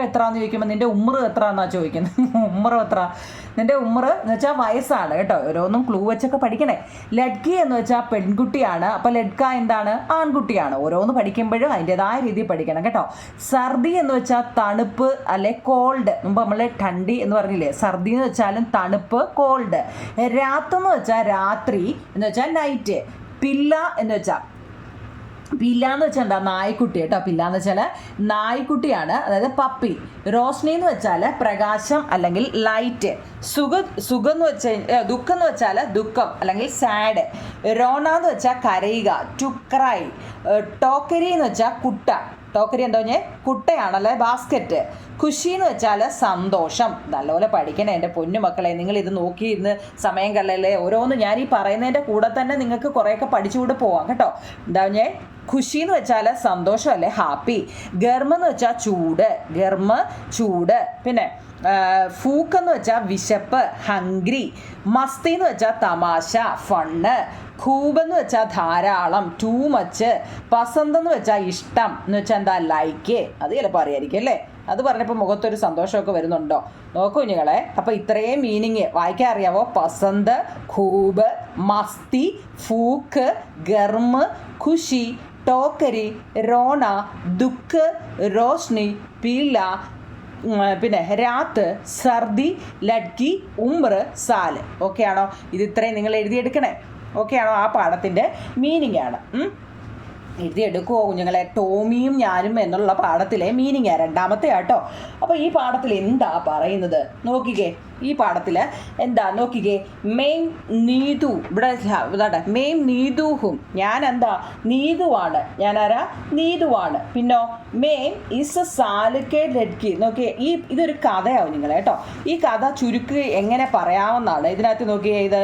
എത്രയാണെന്ന് ചോദിക്കുമ്പോൾ നിൻ്റെ ഉമ്ര എത്ര എന്നാണ് ചോദിക്കുന്നത്. ഉമ്ര എത്ര, നിൻ്റെ ഉമ്ര എന്ന് വെച്ചാൽ വയസ്സാണ് കേട്ടോ. ഓരോന്നും ക്ലൂ വെച്ചൊക്കെ പഠിക്കണേ. ലഡ്കി എന്ന് വെച്ചാൽ പെൺകുട്ടിയാണ്. അപ്പോൾ ലഡ്ക എന്താണ്, ആൺകുട്ടിയാണ്. ഓരോന്ന് പഠിക്കുമ്പോഴും അതിൻ്റെതായ രീതിയിൽ പഠിക്കണം കേട്ടോ. സർദി എന്ന് വെച്ചാൽ തണുപ്പ് അല്ലെ കോൾഡ്. മുമ്പ് നമ്മൾ ടണ്ടി എന്ന് പറഞ്ഞില്ലേ, സർദി എന്ന് വെച്ചാലും തണുപ്പ്, കോൾഡ്. രാത്തെന്ന് വെച്ചാൽ രാത്രി എന്ന് വെച്ചാൽ നൈറ്റ്. പില്ല എന്ന് വെച്ചാൽ എന്താ, നായ്ക്കുട്ടി കേട്ടോ. പില്ല എന്ന് വെച്ചാൽ നായ്ക്കുട്ടിയാണ്, അതായത് പപ്പി. റോഷ്നി എന്ന് വെച്ചാൽ പ്രകാശം അല്ലെങ്കിൽ ലൈറ്റ്. സുഖം എന്ന് ദുഃഖം എന്ന് വെച്ചാൽ ദുഃഖം അല്ലെങ്കിൽ സാഡ്. റോണ എന്ന് വെച്ചാൽ കരയുക, ടു ക്രൈ. ടോക്കരി എന്ന് വെച്ചാൽ കുട്ട. ടോക്കരി എന്താ പറഞ്ഞേ, കുട്ടയാണല്ലേ, ബാസ്ക്കറ്റ്. ഖുഷി എന്ന് വെച്ചാൽ സന്തോഷം. നല്ലപോലെ പഠിക്കണേ എൻ്റെ പൊന്നു മക്കളെ. നിങ്ങൾ ഇത് നോക്കി ഇന്ന് സമയം കളയല്ലേ. ഓരോന്ന് ഞാൻ ഈ പറയുന്നതിൻ്റെ കൂടെ തന്നെ നിങ്ങൾക്ക് കുറേയൊക്കെ പഠിച്ചുകൂടെ പോവാം കേട്ടോ. എന്താ പറഞ്ഞേ, ഖുഷി എന്ന് വെച്ചാൽ സന്തോഷം അല്ലേ, ഹാപ്പി. ഗർമ എന്ന് വെച്ചാൽ ചൂട്, ചൂട്. പിന്നെ ഫൂക്ക് എന്ന് വെച്ചാൽ വിശപ്പ്, ഹംഗ്രി. മസ്തി എന്ന് വെച്ചാൽ തമാശ, ഫണ്ണ്. ഖൂബ് എന്ന് വെച്ചാൽ ധാരാളം, ടൂ മച്ച്. പസന്ത് എന്ന് വെച്ചാൽ ഇഷ്ടം എന്ന് വെച്ചാൽ എന്താ, ലൈക്ക്. അത് ചിലപ്പോൾ അറിയായിരിക്കും അല്ലേ. അത് പറഞ്ഞപ്പോൾ മുഖത്തൊരു സന്തോഷമൊക്കെ വരുന്നുണ്ടോ, നോക്കൂ കുഞ്ഞുങ്ങളെ. അപ്പോൾ ഇത്രയും മീനിങ് വായിക്കാൻ അറിയാവോ? പസന്ത്, ഖൂബ്, മസ്തി, ഫൂക്ക്, ഗർമ്, ഖുഷി, ടോക്കരി, റോണ, ദുഃഖ്, റോഷ്നി, പീല, പിന്നെ രാത്ത്, സർദി, ലഡ്കി, ഉമ്ര, സാല്. ഓക്കെ ആണോ? ഇത് ഇത്രയും നിങ്ങൾ എഴുതിയെടുക്കണേ. ഓക്കെ ആണോ? ആ പാഠത്തിൻ്റെ മീനിങ് ആണ്. എഴുതിയെടുക്കുമോ കുഞ്ഞുങ്ങളെ? ടോമിയും ഞാനും എന്നുള്ള പാഠത്തിലെ മീനിങ് രണ്ടാമത്തെ ആട്ടോ. അപ്പോൾ ഈ പാഠത്തിൽ എന്താ പറയുന്നത് നോക്കിക്കേ. ഈ പാഠത്തിൽ എന്താ നോക്കിക്കേ, മെയിം നീതു. ഇവിടെ ഇതാട്ടെ, മെയിം നീതുഹും. ഞാൻ എന്താ, നീതുവാണ്. ഞാനാരാ, നീതുവാണ്. പിന്നോ മെയിം ഇസ് സാലുക്കെ ലഡ്കി. നോക്കിയേ, ഇതൊരു കഥയാവും നിങ്ങളെ കേട്ടോ. ഈ കഥ ചുരുക്കി എങ്ങനെ പറയാമെന്നാണ്. ഇതിനകത്ത് നോക്കിയേ, ഇത്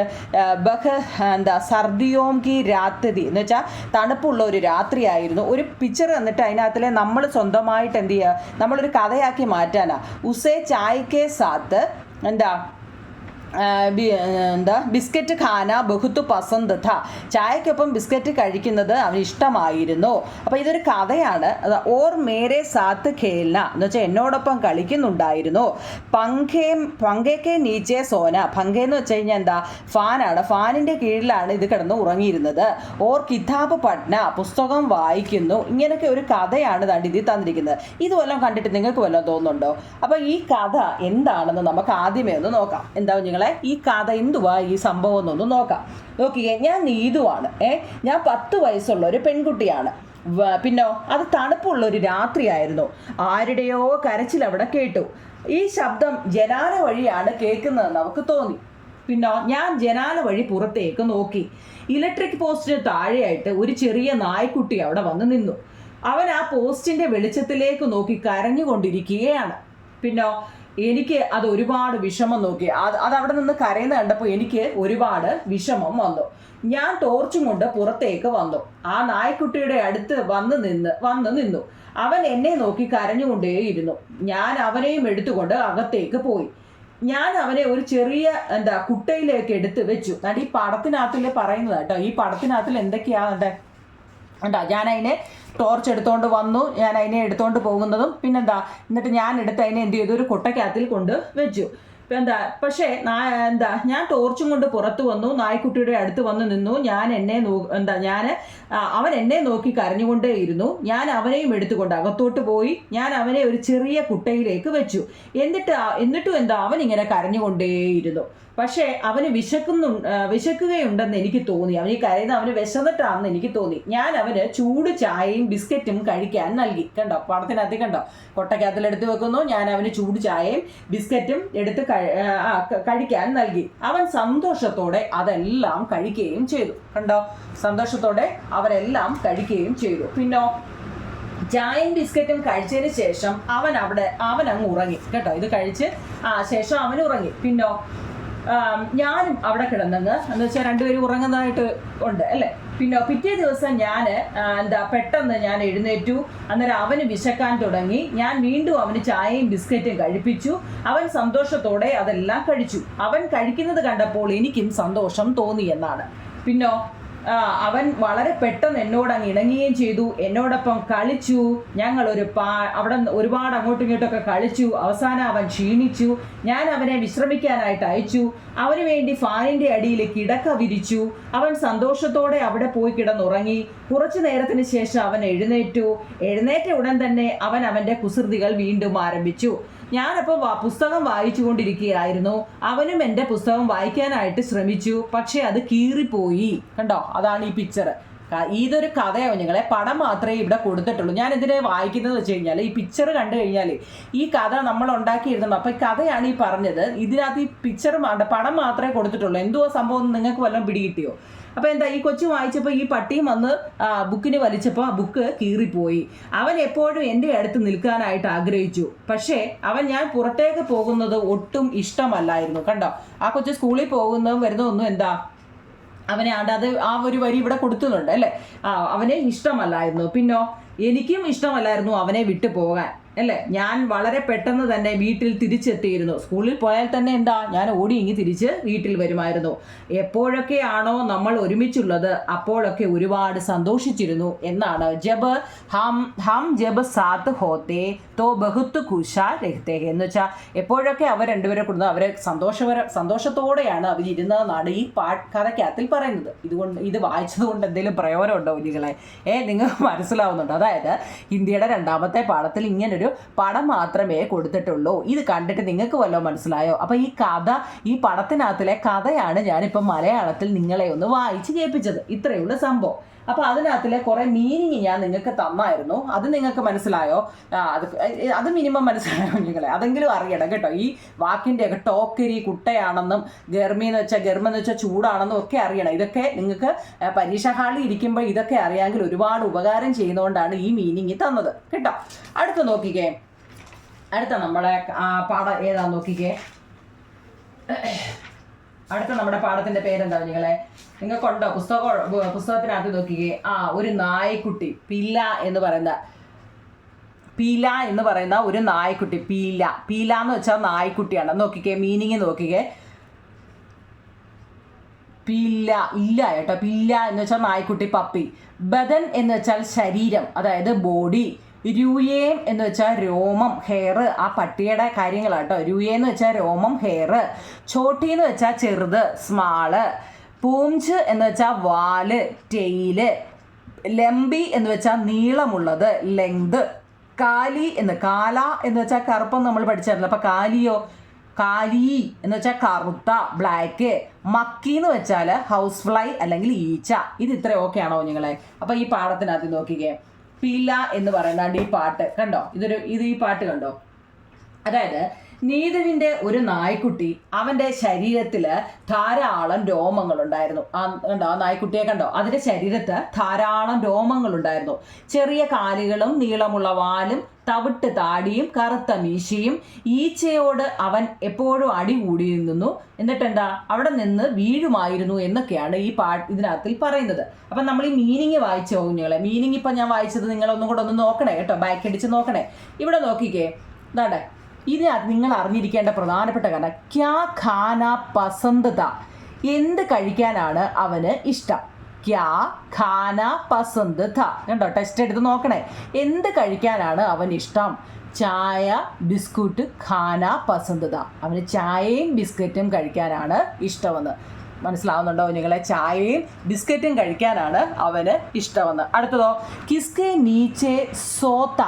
എന്താ, സർദിയോം കി രാത്രി എന്ന് വെച്ചാൽ തണുപ്പുള്ള ഒരു രാത്രിയായിരുന്നു. ഒരു പിക്ചർ തന്നിട്ട് അതിനകത്തിലെ നമ്മൾ സ്വന്തമായിട്ട് എന്ത് ചെയ്യുക, നമ്മളൊരു കഥയാക്കി മാറ്റാനാ. ഉസേ ചായക്കെ സാത്ത് എന്താ ബിസ്ക്കറ്റ് ഖാന ബഹുത്ത് പസന്ത് ഥ. ചായക്കൊപ്പം ബിസ്ക്കറ്റ് കഴിക്കുന്നത് അവന് ഇഷ്ടമായിരുന്നു. അപ്പോൾ ഇതൊരു കഥയാണ്. ഓർ മേരെ സാത്ത് ഖേൽന എന്ന് വെച്ചാൽ എന്നോടൊപ്പം കളിക്കുന്നുണ്ടായിരുന്നു. പങ്കേക്കെ നീച്ചെ സോന. പങ്കെ എന്ന് വെച്ച് കഴിഞ്ഞാൽ എന്താ, ഫാനാണ്. ഫാനിൻ്റെ കീഴിലാണ് ഇത് കിടന്ന് ഉറങ്ങിയിരുന്നത്. ഓർ കിതാബ് പഠന, പുസ്തകം വായിക്കുന്നു. ഇങ്ങനെയൊക്കെ ഒരു കഥയാണ് ദാണ്ട് ഇതിൽ തന്നിരിക്കുന്നത്. ഇതുവല്ലം കണ്ടിട്ട് നിങ്ങൾക്ക് വല്ലതും തോന്നുന്നുണ്ടോ? അപ്പോൾ ഈ കഥ എന്താണെന്ന് നമുക്ക് ആദ്യമേ ഒന്ന് നോക്കാം. എന്താ നിങ്ങൾ ഈ കഥ എന്തുവാ, ഈ സംഭവം എന്നൊന്ന് നോക്കാം. നോക്കിയേ, ഞാൻ നീതുവാണ്. ഞാൻ 10 വയസ്സുള്ള ഒരു പെൺകുട്ടിയാണ്. പിന്നോ അത് തണുപ്പുള്ളൊരു രാത്രിയായിരുന്നു. ആരുടെയോ കരച്ചിൽ അവിടെ കേട്ടു. ഈ ശബ്ദം ജനാല വഴിയാണ് കേൾക്കുന്നതെന്ന് അവൾക്ക് തോന്നി. പിന്നോ ഞാൻ ജനാല വഴി പുറത്തേക്ക് നോക്കി. ഇലക്ട്രിക് പോസ്റ്റിന് താഴെയായിട്ട് ഒരു ചെറിയ നായ്ക്കുട്ടി അവിടെ വന്ന് നിന്നു. അവൻ ആ പോസ്റ്റിന്റെ വെളിച്ചത്തിലേക്ക് നോക്കി കരഞ്ഞുകൊണ്ടിരിക്കുകയാണ്. പിന്നോ എനിക്ക് അത് ഒരുപാട് വിഷമം നോക്കി. അത് അവിടെ നിന്ന് കരയുന്ന കണ്ടപ്പോൾ എനിക്ക് ഒരുപാട് വിഷമം വന്നു. ഞാൻ ടോർച്ചും കൊണ്ട് പുറത്തേക്ക് വന്നു. ആ നായ്ക്കുട്ടിയുടെ അടുത്ത് വന്ന് നിന്നു. അവൻ എന്നെ നോക്കി കരഞ്ഞുകൊണ്ടേയിരുന്നു. ഞാൻ അവനെയും എടുത്തുകൊണ്ട് അകത്തേക്ക് പോയി. ഞാൻ അവനെ ഒരു ചെറിയ കുട്ടയിലേക്ക് എടുത്ത് വെച്ചു. ഈ പടത്തിനകത്തിൽ പറയുന്നത് കേട്ടോ. ഈ പടത്തിനകത്തിൽ എന്തൊക്കെയാ ഞാൻ അതിനെ ടോർച്ച് എടുത്തുകൊണ്ട് വന്നു. ഞാൻ അതിനെ എടുത്തുകൊണ്ട് പോകുന്നതും പിന്നെന്താ, എന്നിട്ട് ഞാൻ എടുത്ത് അതിനെ എന്ത് ചെയ്തു, ഒരു കൊട്ടയ്ക്കകത്തിൽ കൊണ്ട് വെച്ചു. പക്ഷേ ഞാൻ ടോർച്ചും കൊണ്ട് പുറത്തു വന്നു. നായ്ക്കുട്ടിയുടെ അടുത്ത് വന്ന് നിന്നു. അവൻ എന്നെ നോക്കി കരഞ്ഞുകൊണ്ടേയിരുന്നു. ഞാൻ അവനെയും എടുത്തുകൊണ്ട് അകത്തോട്ട് പോയി. ഞാൻ അവനെ ഒരു ചെറിയ കുട്ടയിലേക്ക് വെച്ചു. എന്നിട്ടും അവൻ ഇങ്ങനെ കരഞ്ഞുകൊണ്ടേയിരുന്നു. പക്ഷേ അവന് വിശക്കുകയുണ്ടെന്ന് എനിക്ക് തോന്നി. അവൻ ഈ കരയുന്ന അവന് വിശന്നിട്ടാണെന്ന് എനിക്ക് തോന്നി. ഞാൻ അവന് ചൂട് ചായയും ബിസ്ക്കറ്റും കഴിക്കാൻ നൽകി. കണ്ടോ, പടത്തിനകത്ത് കണ്ടോ, കൊട്ടക്കകത്തിലെടുത്ത് വെക്കുന്നു. ഞാൻ അവന് ചൂട് ചായയും ബിസ്ക്കറ്റും എടുത്ത് കഴിക്കാൻ നൽകി. അവൻ സന്തോഷത്തോടെ അതെല്ലാം കഴിക്കുകയും ചെയ്തു. കണ്ടോ, സന്തോഷത്തോടെ അവരെല്ലാം കഴിക്കുകയും ചെയ്തു. പിന്നോ ചായയും ബിസ്ക്കറ്റും കഴിച്ചതിന് ശേഷം അവൻ അങ്ങ് ഉറങ്ങി കേട്ടോ. ഇത് കഴിച്ച് ശേഷം അവൻ ഉറങ്ങി. പിന്നോ ഞാനും അവിടെ കിടന്നെന്ന് വെച്ചാൽ രണ്ടുപേരും ഉറങ്ങുന്നതായിട്ട് ഉണ്ട് അല്ലേ. പിന്നെ പിറ്റേ ദിവസം ഞാൻ പെട്ടെന്ന് ഞാൻ എഴുന്നേറ്റു. അന്നേരം അവന് വിശക്കാൻ തുടങ്ങി. ഞാൻ വീണ്ടും അവന് ചായയും ബിസ്ക്കറ്റും കഴിപ്പിച്ചു. അവൻ സന്തോഷത്തോടെ അതെല്ലാം കഴിച്ചു. അവൻ കഴിക്കുന്നത് കണ്ടപ്പോൾ എനിക്കും സന്തോഷം തോന്നി എന്നാണ്. പിന്നോ അവൻ വളരെ പെട്ടെന്ന് എന്നോട് അങ്ങ് ഇണങ്ങുകയും ചെയ്തു, എന്നോടൊപ്പം കളിച്ചു. ഞങ്ങളൊരു അവിടെ ഒരുപാട് അങ്ങോട്ടും ഇങ്ങോട്ടൊക്കെ കളിച്ചു. അവസാനം അവൻ ക്ഷീണിച്ചു. ഞാൻ അവനെ വിശ്രമിക്കാനായിട്ട് അയച്ചു. അവന് വേണ്ടി ഫാനിൻ്റെ അടിയിൽ കിടക്ക വിരിച്ചു. അവൻ സന്തോഷത്തോടെ അവിടെ പോയി കിടന്നുറങ്ങി. കുറച്ചു നേരത്തിന് ശേഷം അവൻ എഴുന്നേറ്റ ഉടൻ തന്നെ അവൻ അവൻ്റെ കുസൃതികൾ വീണ്ടും ആരംഭിച്ചു. ഞാനപ്പോൾ പുസ്തകം വായിച്ചു കൊണ്ടിരിക്കുകയായിരുന്നു. അവനും എൻ്റെ പുസ്തകം വായിക്കാനായിട്ട് ശ്രമിച്ചു, പക്ഷേ അത് കീറിപ്പോയി. കണ്ടോ, അതാണ് ഈ പിക്ചർ. ഇതൊരു കഥയോ നിങ്ങളെ, പടം മാത്രമേ ഇവിടെ കൊടുത്തിട്ടുള്ളൂ. ഞാൻ ഇതിനെ വായിക്കുന്നത് വെച്ച് കഴിഞ്ഞാൽ ഈ പിക്ചർ കണ്ടു കഴിഞ്ഞാൽ ഈ കഥ നമ്മൾ ഉണ്ടാക്കിയിരുന്നുള്ളൂ. അപ്പോൾ ഈ കഥയാണ് ഈ പറഞ്ഞത്. ഇതിനകത്ത് ഈ പിക്ചർ പടം മാത്രമേ കൊടുത്തിട്ടുള്ളൂ. എന്തോ സംഭവം നിങ്ങൾക്ക് വല്ലതും പിടികിട്ടിയോ? അപ്പോൾ എന്താ, ഈ കൊച്ചു വായിച്ചപ്പോൾ ഈ പട്ടിയും വന്ന് ബുക്കിന് വലിച്ചപ്പോൾ ആ ബുക്ക് കീറിപ്പോയി. അവൻ എപ്പോഴും എൻ്റെ അടുത്ത് നിൽക്കാനായിട്ട് ആഗ്രഹിച്ചു, പക്ഷേ ഞാൻ പുറത്തേക്ക് പോകുന്നത് ഒട്ടും ഇഷ്ടമല്ലായിരുന്നു. കണ്ടോ, ആ കൊച്ചു സ്കൂളിൽ പോകുന്നതും വരുന്നതൊന്നും എന്താ അവനെ അത് ആ ഒരു വരി ഇവിടെ കൊടുക്കുന്നുണ്ട് അല്ലേ. അവനെ ഇഷ്ടമല്ലായിരുന്നു. പിന്നോ എനിക്കും ഇഷ്ടമല്ലായിരുന്നു അവനെ വിട്ടു പോകാൻ അല്ലേ. ഞാൻ വളരെ പെട്ടെന്ന് തന്നെ വീട്ടിൽ തിരിച്ചെത്തിയിരുന്നു. സ്കൂളിൽ പോയാൽ തന്നെ എന്താ, ഞാൻ ഓടി ഇങ്ങി തിരിച്ച് വീട്ടിൽ വരുമായിരുന്നു. എപ്പോഴൊക്കെയാണോ നമ്മൾ ഒരുമിച്ചുള്ളത് അപ്പോഴൊക്കെ ഒരുപാട് സന്തോഷിച്ചിരുന്നു എന്നാണ്. ജബ് ഹം ജബ് സാത്ത് ഹോത്തേ തോ ബഹുത്ത് ഖുശാ രഹ്തേ എന്ന് വെച്ചാൽ എപ്പോഴൊക്കെ അവർ രണ്ടുപേരെ കൊടുത്ത് അവരെ സന്തോഷത്തോടെയാണ് അവർ ഇരുന്നതെന്നാണ് ഈ കഥയ്ക്കകത്തിൽ പറയുന്നത്. ഇത് വായിച്ചത് കൊണ്ട് എന്തെങ്കിലും പ്രയോജനമുണ്ടോ കുഞ്ഞുങ്ങളെ? നിങ്ങൾക്ക് മനസ്സിലാവുന്നുണ്ടോ? അതായത് ഇന്ത്യയുടെ 2ാമത്തെ പാഠത്തിൽ ഇങ്ങനൊരു പടം മാത്രമേ കൊടുത്തിട്ടുള്ളൂ. ഇത് കണ്ടിട്ട് നിങ്ങൾക്ക് വല്ലതും മനസ്സിലായോ? അപ്പോൾ ഈ പടത്തിനകത്തിലെ കഥയാണ് ഞാനിപ്പോൾ മലയാളത്തിൽ നിങ്ങളെ ഒന്ന് വായിച്ച് കേൾപ്പിച്ചത്. ഇത്രയുള്ള സംഭവം. അപ്പോൾ അതിനകത്തിലെ കുറേ മീനിങ് ഞാൻ നിങ്ങൾക്ക് തന്നായിരുന്നു. അത് നിങ്ങൾക്ക് മനസ്സിലായോ? അത് മിനിമം മനസ്സിലായോ നിങ്ങളെ? അതെങ്കിലും അറിയണം കേട്ടോ. ഈ വാക്കിൻ്റെയൊക്കെ ടോക്കരി കുട്ടയാണെന്നും ഗർമെന്ന് വെച്ചാൽ ചൂടാണെന്നും ഒക്കെ അറിയണം. ഇതൊക്കെ നിങ്ങൾക്ക് പരീക്ഷാ ഹാളിൽ ഇരിക്കുമ്പോൾ ഇതൊക്കെ അറിയാമെങ്കിൽ ഒരുപാട് ഉപകാരം ചെയ്യുന്നതുകൊണ്ടാണ് ഈ മീനിങ് തന്നത് കേട്ടോ. അടുത്ത നോക്കിക്കേ, അടുത്ത നമ്മുടെ പാഠം ഏതാന്ന് നോക്കിക്കേ. അടുത്ത നമ്മുടെ പാഠത്തിന്റെ പേരെന്താ നിങ്ങളെ? നിങ്ങൾക്കുണ്ടോ പുസ്തകത്തിനകത്ത് നോക്കിക്കേ. ഒരു നായ്ക്കുട്ടി, പീല എന്ന് പറയുന്ന ഒരു നായ്ക്കുട്ടി. പീല എന്ന് വെച്ചാൽ നായ്ക്കുട്ടിയാണ്. നോക്കിക്കേ, മീനിങ് നോക്കിക്കേ. പീല ഇല്ല കേട്ടോ. പീല എന്ന് വെച്ചാൽ നായ്ക്കുട്ടി, പപ്പി. ബദൻ എന്ന് വെച്ചാൽ ശരീരം, അതായത് ബോഡി. രൂയേം എന്ന് വെച്ചാൽ രോമം, ഹെയർ, ആ പട്ടിയുടെ കാര്യങ്ങളാട്ടോ. രൂയേ എന്ന് വെച്ചാൽ രോമം, ഹെയർ. ചോട്ടി എന്ന് വെച്ചാൽ ചെറുത്, സ്മാള്. പൂഞ്ച് എന്ന് വെച്ചാൽ വാല്, ടെയില്. ലംബി എന്ന് വെച്ചാൽ നീളമുള്ളത്, ലെങ്ത്. കാല എന്ന് വെച്ചാൽ കറുപ്പം നമ്മൾ പഠിച്ചായിരുന്നു. അപ്പം കാലി എന്ന് വെച്ചാൽ കറുത്ത, ബ്ലാക്ക്. മക്കി എന്ന് വെച്ചാൽ ഹൗസ് ഫ്ലൈ അല്ലെങ്കിൽ ഈച്ച. ഇത് ഇത്രയൊക്കെ ആണോ നിങ്ങളെ? അപ്പം ഈ പാഠത്തിനകത്ത് നോക്കിക്കേ, പീല എന്ന് പറയുന്ന ഈ പാട്ട് കണ്ടോ. ഈ പാട്ട് കണ്ടോ. അതായത് നീതുവിൻ്റെ ഒരു നായ്ക്കുട്ടി, അവൻ്റെ ശരീരത്തിൽ ധാരാളം രോമങ്ങളുണ്ടായിരുന്നു. കണ്ടോ, ആ നായ്ക്കുട്ടിയെ കണ്ടോ? അതിൻ്റെ ശരീരത്ത് ധാരാളം രോമങ്ങളുണ്ടായിരുന്നു. ചെറിയ കാലുകളും നീളമുള്ള വാലും തവിട്ട് താടിയും കറുത്ത മീശയും. ഈച്ചയോട് അവൻ എപ്പോഴും അടി കൂടിയിരുന്നു. എന്നിട്ടെന്താ, അവിടെ നിന്ന് വീഴുമായിരുന്നു എന്നൊക്കെയാണ് ഈ ഇതിനകത്തിൽ പറയുന്നത്. അപ്പം നമ്മൾ ഈ മീനിങ് വായിച്ചു കുഞ്ഞുങ്ങളെ. മീനിങ് ഇപ്പം ഞാൻ വായിച്ചത് നിങ്ങളൊന്നും കൂടെ ഒന്ന് നോക്കണേ കേട്ടോ, ബാക്ക് അടിച്ച് നോക്കണേ. ഇവിടെ നോക്കിക്കേ, ഇതാട്ടെ, ഇതിനകത്ത് നിങ്ങൾ അറിഞ്ഞിരിക്കേണ്ട പ്രധാനപ്പെട്ട കാരണം, ക്യാ ഖാന പസന്ത് താ, എന്ത് കഴിക്കാനാണ് അവന് ഇഷ്ടം. ക്യാ ഖാന പസന്ത് താ. കണ്ടോ, ടെസ്റ്റ് എടുത്ത് നോക്കണേ. എന്ത് കഴിക്കാനാണ് അവന് ഇഷ്ടം? ചായ ബിസ്കുട്ട് ഖാന പസന്ത് താ. അവന് ചായയും ബിസ്ക്കറ്റും കഴിക്കാനാണ് ഇഷ്ടമെന്ന്. മനസ്സിലാവുന്നുണ്ടോ നിങ്ങളെ? ചായയും ബിസ്ക്കറ്റും കഴിക്കാനാണ് അവന് ഇഷ്ടമെന്ന്. അടുത്തതോ, കിസ്കെ നീച്ചെ സോത്ത.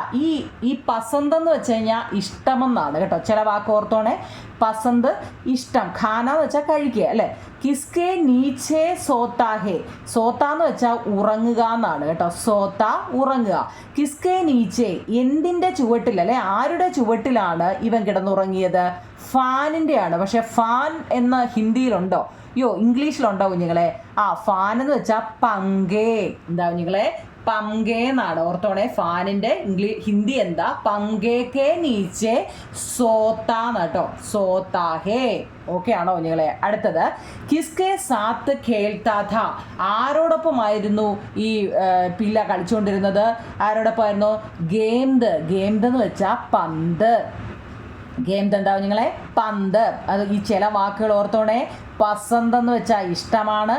ഈ പസന്ത് എന്ന് വെച്ച് കഴിഞ്ഞാൽ ഇഷ്ടമെന്നാണ് കേട്ടോ. ചില വാക്ക് ഓർത്തോണേ. പസന്ത് ഇഷ്ടം, ഖാന എന്ന് വെച്ചാൽ കഴിക്കുക അല്ലേ. കിസ്കെ നീച്ചെ സോത്ത ഹേ. സോത്ത എന്ന് വെച്ചാൽ ഉറങ്ങുക എന്നാണ് കേട്ടോ. സോത്ത ഉറങ്ങുക. കിസ്കെ നീച്ചെ എന്തിൻ്റെ ചുവട്ടിൽ അല്ലെ ആരുടെ ചുവട്ടിലാണ് ഇവൻ കിടന്നുറങ്ങിയത്? ഫാനിൻ്റെ ആണ്. പക്ഷെ ഫാൻ എന്ന ഹിന്ദിയിലുണ്ടോ? ഇംഗ്ലീഷിലുണ്ടോ കുഞ്ഞുങ്ങളെ? ഫാൻ എന്ന് വെച്ചാൽ പങ്കേ. എന്താ കുഞ്ഞുങ്ങളെ? പങ്കേ എന്നാണ്. ഓർത്തോണേ, ഫാനിൻ്റെ ഹിന്ദി എന്താ? പങ്കേക്കെ നീച്ചെ സോത്താ കേട്ടോ. സോത്താ ഹേ. ഓക്കെ ആണോ കുഞ്ഞുങ്ങളെ? അടുത്തത്, കിസ്കെ സാത്ത് ഖേൽത്താ ഥാ. ആരോടൊപ്പമായിരുന്നു ഈ പിള്ള കളിച്ചുകൊണ്ടിരുന്നത്? ആരോടൊപ്പമായിരുന്നു? ഗെയിംത് എന്ന് വെച്ചാൽ പന്ത്. ഗെയിം എന്താ നിങ്ങളെ? പന്ത്. അത് ഈ ചില വാക്കുകൾ ഓർത്തോണേ. പസന്ത് എന്ന് വെച്ചാൽ ഇഷ്ടമാണ്.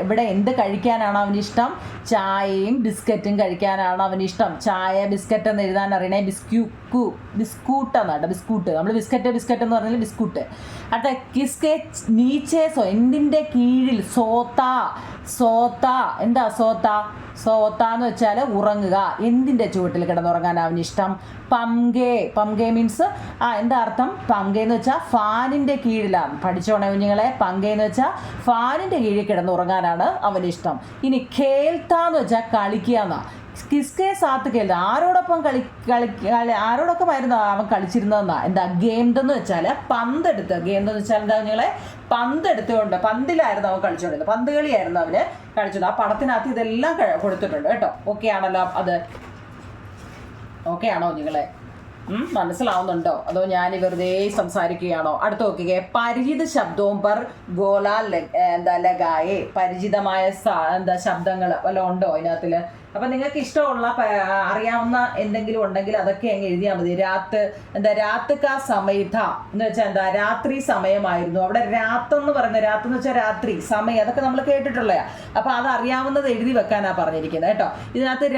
ഇവിടെ എന്ത് കഴിക്കാനാണ് അവന് ഇഷ്ടം? ചായയും ബിസ്ക്കറ്റും കഴിക്കാനാണ് അവന് ഇഷ്ടം. ചായ ബിസ്ക്കറ്റ് എന്ന് എഴുതാൻ അറിയണേ ബിസ്കൂട്ട് എന്നാണ്. ബിസ്കൂട്ട് നമ്മൾ ബിസ്ക്കറ്റ് എന്ന് പറഞ്ഞാൽ ബിസ്കൂട്ട്. അടുത്ത കിസ്കെ നീച്ചേ എന്തിൻ്റെ കീഴിൽ? സോത്ത എന്താ സോത്ത എന്ന് വെച്ചാൽ ഉറങ്ങുക. എന്തിൻ്റെ ചുവട്ടിൽ കിടന്നുറങ്ങാൻ അവന് ഇഷ്ടം? പംഗേ മീൻസ് എന്താ അർത്ഥം? പംഗേ എന്ന് വെച്ചാൽ ഫാനിൻ്റെ കീഴിലാണ്. പഠിച്ചോണേ കുഞ്ഞുങ്ങളെ, പംഗേ എന്ന് വെച്ചാൽ ഫാനിൻ്റെ കീഴിൽ കിടന്നുറങ്ങാനാണ് അവന് ഇഷ്ടം. ഇനി ഖേൽത്താന്ന് വെച്ചാൽ കളിക്കുക എന്നാ. കിസ്കെ സാത്ത് കേൾത്ത ആരോടൊപ്പം ആരോടൊപ്പമായിരുന്നു അവൻ കളിച്ചിരുന്നതെന്നാ. എന്താ? ഗെയിംതെന്ന് വെച്ചാൽ പന്തെടുത്ത്. ഗെയിംതെന്ന് വെച്ചാൽ എന്താ കുഞ്ഞുങ്ങളെ? പന്തെടുത്തുകൊണ്ട് പന്തിലായിരുന്നു അവൻ കളിച്ചുകൊണ്ടിരുന്നത്. പന്ത് കളിയായിരുന്നു അവന് കളിച്ചത്. ആ പടത്തിനകത്ത് ഇതെല്ലാം കൊടുത്തിട്ടുണ്ട് കേട്ടോ. ഓക്കെ ആണല്ലോ? അത് ഓക്കെ ആണോ കുഞ്ഞുങ്ങളെ? മനസ്സിലാവുന്നുണ്ടോ? അതോ ഞാൻ വെറുതെ സംസാരിക്കുകയാണോ? അടുത്ത് നോക്കിക്കേ. പരിചിത ശബ്ദവും പർ ഗോല ലഗായെ. പരിചിതമായ ശബ്ദങ്ങൾ വല്ലതും ഉണ്ടോ അതിനകത്തിൽ? അപ്പം നിങ്ങൾക്ക് ഇഷ്ടമുള്ള അറിയാവുന്ന എന്തെങ്കിലും ഉണ്ടെങ്കിൽ അതൊക്കെ അങ്ങ് എഴുതിയാൽ മതി. രാത്ത് കാ സമയത്ത എന്ന് വെച്ചാൽ എന്താ? രാത്രി സമയമായിരുന്നു. അവിടെ രാത്തെന്ന് പറയുന്നത്, രാത്തെന്ന് വെച്ചാൽ രാത്രി സമയം, അതൊക്കെ നമ്മൾ കേട്ടിട്ടുള്ളതാ. അപ്പം അത് അറിയാവുന്നത് എഴുതി വെക്കാനാണ് പറഞ്ഞിരിക്കുന്നത് കേട്ടോ. ഇതിനകത്ത്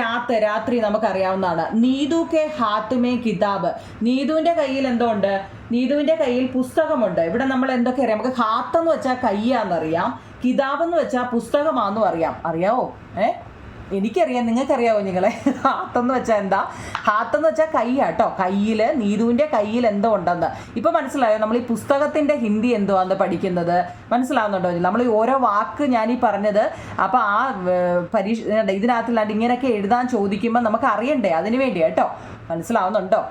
രാത്രി നമുക്ക് അറിയാവുന്നതാണ്. നീതു കെ ഹാത്ത് മേ കിതാബ്. നീതുവിൻ്റെ കയ്യിൽ എന്തോ ഉണ്ട്? നീതുവിൻ്റെ കയ്യിൽ പുസ്തകമുണ്ട്. ഇവിടെ നമ്മൾ എന്തൊക്കെ അറിയാം? നമുക്ക് ഹാത്തെന്ന് വെച്ചാൽ കയ്യാന്നറിയാം, കിതാബ് എന്ന് വെച്ചാൽ പുസ്തകമാണെന്നും അറിയാവോ? എനിക്കറിയാം, നിങ്ങൾക്കറിയാവോ നിങ്ങളെ? ഹാത്തെന്ന് വെച്ചാൽ എന്താ? ഹാത്തെന്ന് വെച്ചാൽ കൈയാട്ടോ. കയ്യിൽ, നീതുവിൻ്റെ കയ്യിൽ എന്തോ ഉണ്ടെന്ന് ഇപ്പം മനസ്സിലായോ? നമ്മൾ ഈ പുസ്തകത്തിൻ്റെ ഹിന്ദി എന്തുവാന്ന് പഠിക്കുന്നത് മനസ്സിലാവുന്നുണ്ടോ? നമ്മൾ ഈ ഓരോ വാക്ക് ഞാനീ പറഞ്ഞത് അപ്പം ആ പരീക്ഷ ഇതിനകത്തില്ലാണ്ട് ഇങ്ങനെയൊക്കെ എഴുതാൻ ചോദിക്കുമ്പോൾ നമുക്ക് അറിയണ്ടേ? അതിന് വേണ്ടി കേട്ടോ. മനസ്സിലാവുന്നുണ്ടോ?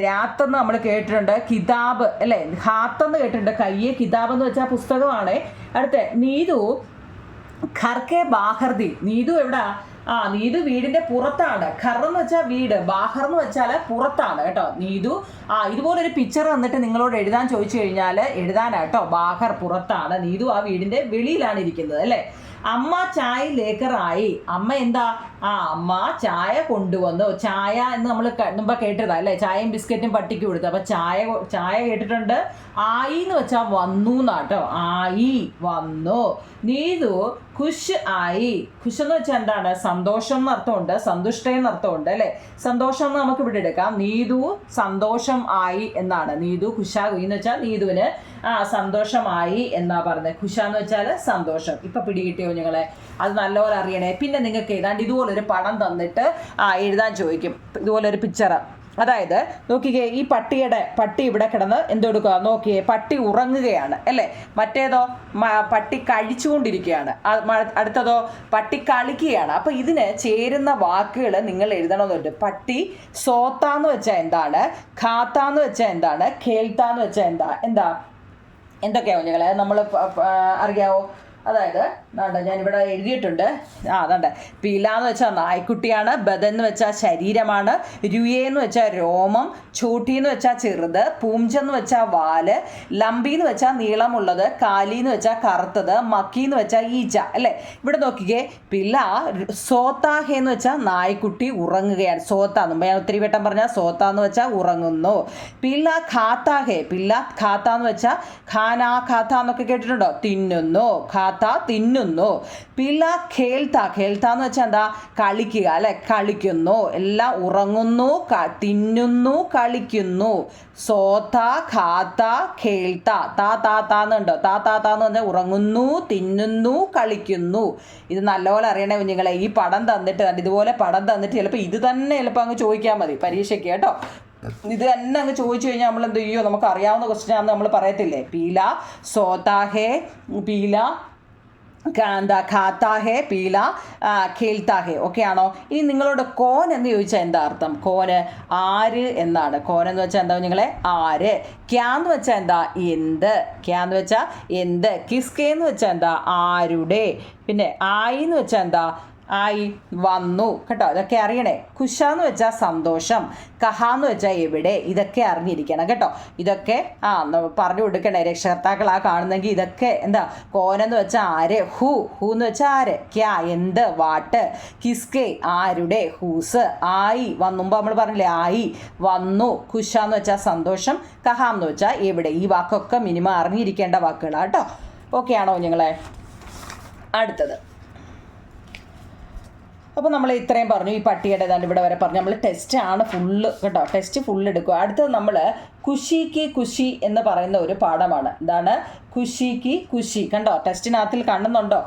രാത്തെന്ന് നമ്മൾ കേട്ടിട്ടുണ്ട്, കിതാബ് അല്ലേ? ഹാത്തെന്ന് കേട്ടിട്ടുണ്ട്, കയ്യെ. കിതാബ് എന്ന് വെച്ചാൽ പുസ്തകമാണ്. അടുത്ത നീതു ഖർക്കെ ബാഹർദി. നീതു എവിടാ? നീതു വീടിന്റെ പുറത്താണ്. ഖർ എന്ന് വെച്ചാൽ വീട്, ബാഹർ എന്ന് വെച്ചാൽ പുറത്താണ് കേട്ടോ. നീതു ഇതുപോലൊരു പിക്ചർ വന്നിട്ട് നിങ്ങളോട് എഴുതാൻ ചോദിച്ചു കഴിഞ്ഞാൽ എഴുതാനാട്ടോ. ബാഹർ പുറത്താണ്, നീതു ആ വീടിന്റെ വെളിയിലാണ് ഇരിക്കുന്നത് അല്ലേ. അമ്മ ചായ ലേക്കറായി. അമ്മ എന്താ? അമ്മ ചായ കൊണ്ടുവന്നു. ചായ എന്ന് നമ്മൾ മുമ്പ് കേട്ടതാ അല്ലേ? ചായയും ബിസ്ക്കറ്റും പട്ടിക്ക് കൊടുത്തു. അപ്പം ചായ കേട്ടിട്ടുണ്ട്. ആയി എന്ന് വെച്ചാൽ വന്നു എന്നാട്ടോ. ആയി വന്നു. നീതു ഖുഷ് ആയി. ഖുഷ് എന്ന് വെച്ചാൽ എന്താണ്? സന്തോഷം എന്നർത്ഥമുണ്ട്, സന്തുഷ്ട എന്നർത്ഥമുണ്ട് അല്ലേ. സന്തോഷം എന്ന് നമുക്ക് ഇവിടെ എടുക്കാം. നീതു സന്തോഷം ആയി എന്നാണ്. നീതു ഖുഷായി എന്ന് വെച്ചാൽ നീതുവിന് സന്തോഷമായി എന്നാ പറഞ്ഞത്. ഖുഷ എന്ന് വെച്ചാൽ സന്തോഷം. ഇപ്പം പിടികിട്ടിയോ നിങ്ങളെ? അത് നല്ലപോലെ അറിയണേ. പിന്നെ നിങ്ങൾക്ക് ഏതാണ്ട് ഇതുപോലൊരു പടം തന്നിട്ട് എഴുതാൻ ചോദിക്കും. ഇതുപോലൊരു പിക്ചർ. അതായത് നോക്കിക്കേ, ഈ പട്ടി ഇവിടെ കിടന്ന് എന്തെടുക്കുക നോക്കിയേ? പട്ടി ഉറങ്ങുകയാണ് അല്ലേ. മറ്റേതോ പട്ടി കഴിച്ചുകൊണ്ടിരിക്കുകയാണ്. അടുത്തതോ പട്ടി കളിക്കുകയാണ്. അപ്പം ഇതിന് ചേരുന്ന വാക്കുകൾ നിങ്ങൾ എഴുതണമെന്നുണ്ട്. പട്ടി സോത്താന്ന് വെച്ചാൽ എന്താണ്? ഖാത്താന്ന് വെച്ചാൽ എന്താണ്? ഖേൽത്താന്ന് വെച്ചാൽ എന്താ എന്തൊക്കെയാവും ഞങ്ങളെ നമ്മൾ അറിയാവോ? അതായത് ഞാനിവിടെ എഴുതിയിട്ടുണ്ട്. അതാണ്ട് പീല എന്ന് വെച്ചാൽ നായ്ക്കുട്ടിയാണ്. ബദൻ എന്ന് വെച്ചാൽ ശരീരമാണ്. രുയെ എന്ന് വെച്ചാൽ രോമം. ചോട്ടി എന്ന് വെച്ചാൽ ചെറുത്. പൂംജെന്ന് വെച്ചാൽ വാല്. ലംബി എന്ന് വെച്ചാൽ നീളമുള്ളത്. കാലി എന്ന് വെച്ചാൽ കറുത്തത്. മക്കി എന്ന് വെച്ചാൽ ഈച്ച അല്ലേ. ഇവിടെ നോക്കിക്കേ, പില സോത്താഹെ എന്ന് വെച്ചാൽ നായ്ക്കുട്ടി ഉറങ്ങുകയാണ്. സോത്ത മുമ്പ് ഞാൻ ഒത്തിരി വട്ടം പറഞ്ഞാൽ സോത്ത എന്ന് വെച്ചാൽ ഉറങ്ങുന്നു. പില ഖാത്താഹെ. പില്ല ഖാത്ത എന്ന് വെച്ചാൽ ഖാത്ത എന്നൊക്കെ കേട്ടിട്ടുണ്ടോ? തിന്നുന്നു. തിന്നുന്നു. പില ഖേൽത്ത. ഖേൽത്ത എന്ന് വെച്ചാൽ എന്താ? കളിക്കുക അല്ലെ. കളിക്കുന്നു. എല്ലാം ഉറങ്ങുന്നു, തിന്നുന്നു, കളിക്കുന്നു. സോത്ത ഖാത്ത ഖേൽത്ത. താന്നുണ്ടോ? താന്ന് പറഞ്ഞാൽ ഉറങ്ങുന്നു, തിന്നുന്നു, കളിക്കുന്നു. ഇത് നല്ലപോലെ അറിയണേ കുഞ്ഞുങ്ങളെ. ഈ പടം തന്നിട്ട് ഇതുപോലെ പടം തന്നിട്ട് ചിലപ്പോൾ ഇത് തന്നെ ചിലപ്പോൾ അങ്ങ് ചോദിക്കാൻ മതി പരീക്ഷയ്ക്ക് കേട്ടോ. ഇത് തന്നെ അങ്ങ് ചോദിച്ചു കഴിഞ്ഞാൽ നമ്മൾ എന്ത് ചെയ്യോ? നമുക്ക് അറിയാവുന്ന ക്വസ്റ്റ്യൻ ആണെന്ന് നമ്മൾ പറയത്തില്ലേ? പീല സോത്താഹേ, പീല ഖാത്താഹേ, പീല ഖേൽത്താഹേ. ഓക്കെ ആണോ? ഇനി നിങ്ങളോട് കോൻ എന്ന് ചോദിച്ചാൽ എന്താ അർത്ഥം? കോന് ആര് എന്നാണ്. കോൻ എന്ന് വെച്ചാൽ എന്താ നിങ്ങളെ? ആര്. ക്യാന്ന് വെച്ചാൽ എന്താ? എന്ത്. ക്യാന്ന് വെച്ചാൽ എന്ത്. കിസ്കെ എന്ന് വെച്ചാൽ എന്താ? ആരുടെ. പിന്നെ ആയി എന്ന് വെച്ചാൽ എന്താ? ആയി വന്നു കേട്ടോ. ഇതൊക്കെ അറിയണേ. ഖുഷാന്ന് വെച്ചാൽ സന്തോഷം. കഹാന്ന് വെച്ചാൽ എവിടെ. ഇതൊക്കെ അറിഞ്ഞിരിക്കണം കേട്ടോ. ഇതൊക്കെ പറഞ്ഞു കൊടുക്കണേ. രക്ഷകർത്താക്കൾ കാണുന്നെങ്കിൽ ഇതൊക്കെ എന്താ? കോനെന്ന് വെച്ചാൽ ആര്. ഹു എന്ന് വെച്ചാൽ ആര്. ക്യാ എന്ത്. വാട്ട്. കിസ്കെ ആരുടെ. ഹൂസ്. ആയി വന്നുമ്പോൾ നമ്മൾ പറഞ്ഞില്ലേ ആയി വന്നു. ഖുഷാന്ന് വെച്ചാൽ സന്തോഷം. കഹാന്ന് വെച്ചാൽ എവിടെ. ഈ വാക്കൊക്കെ മിനിമം അറിഞ്ഞിരിക്കേണ്ട വാക്കുകളാണ് കേട്ടോ. ഓക്കെ ആണോ കുഞ്ഞുങ്ങളെ? അടുത്തത്, അപ്പോൾ നമ്മൾ ഇത്രയും പറഞ്ഞു. ഈ പട്ടിയുടെ ഏതാണ്ട് ഇവിടെ വരെ പറഞ്ഞു. നമ്മൾ ടെസ്റ്റ് ആണ് ഫുള്ള് കേട്ടോ, ടെസ്റ്റ് ഫുള്ള് എടുക്കുക. അടുത്തത് നമ്മൾ ഖുഷിക്ക് ഖുഷി എന്ന് പറയുന്ന ഒരു പാഠമാണ്. എന്താണ് ഖുഷിക്ക് ഖുഷി? കണ്ടോ, ടെസ്റ്റിനകത്തിൽ കാണുന്നുണ്ടോ?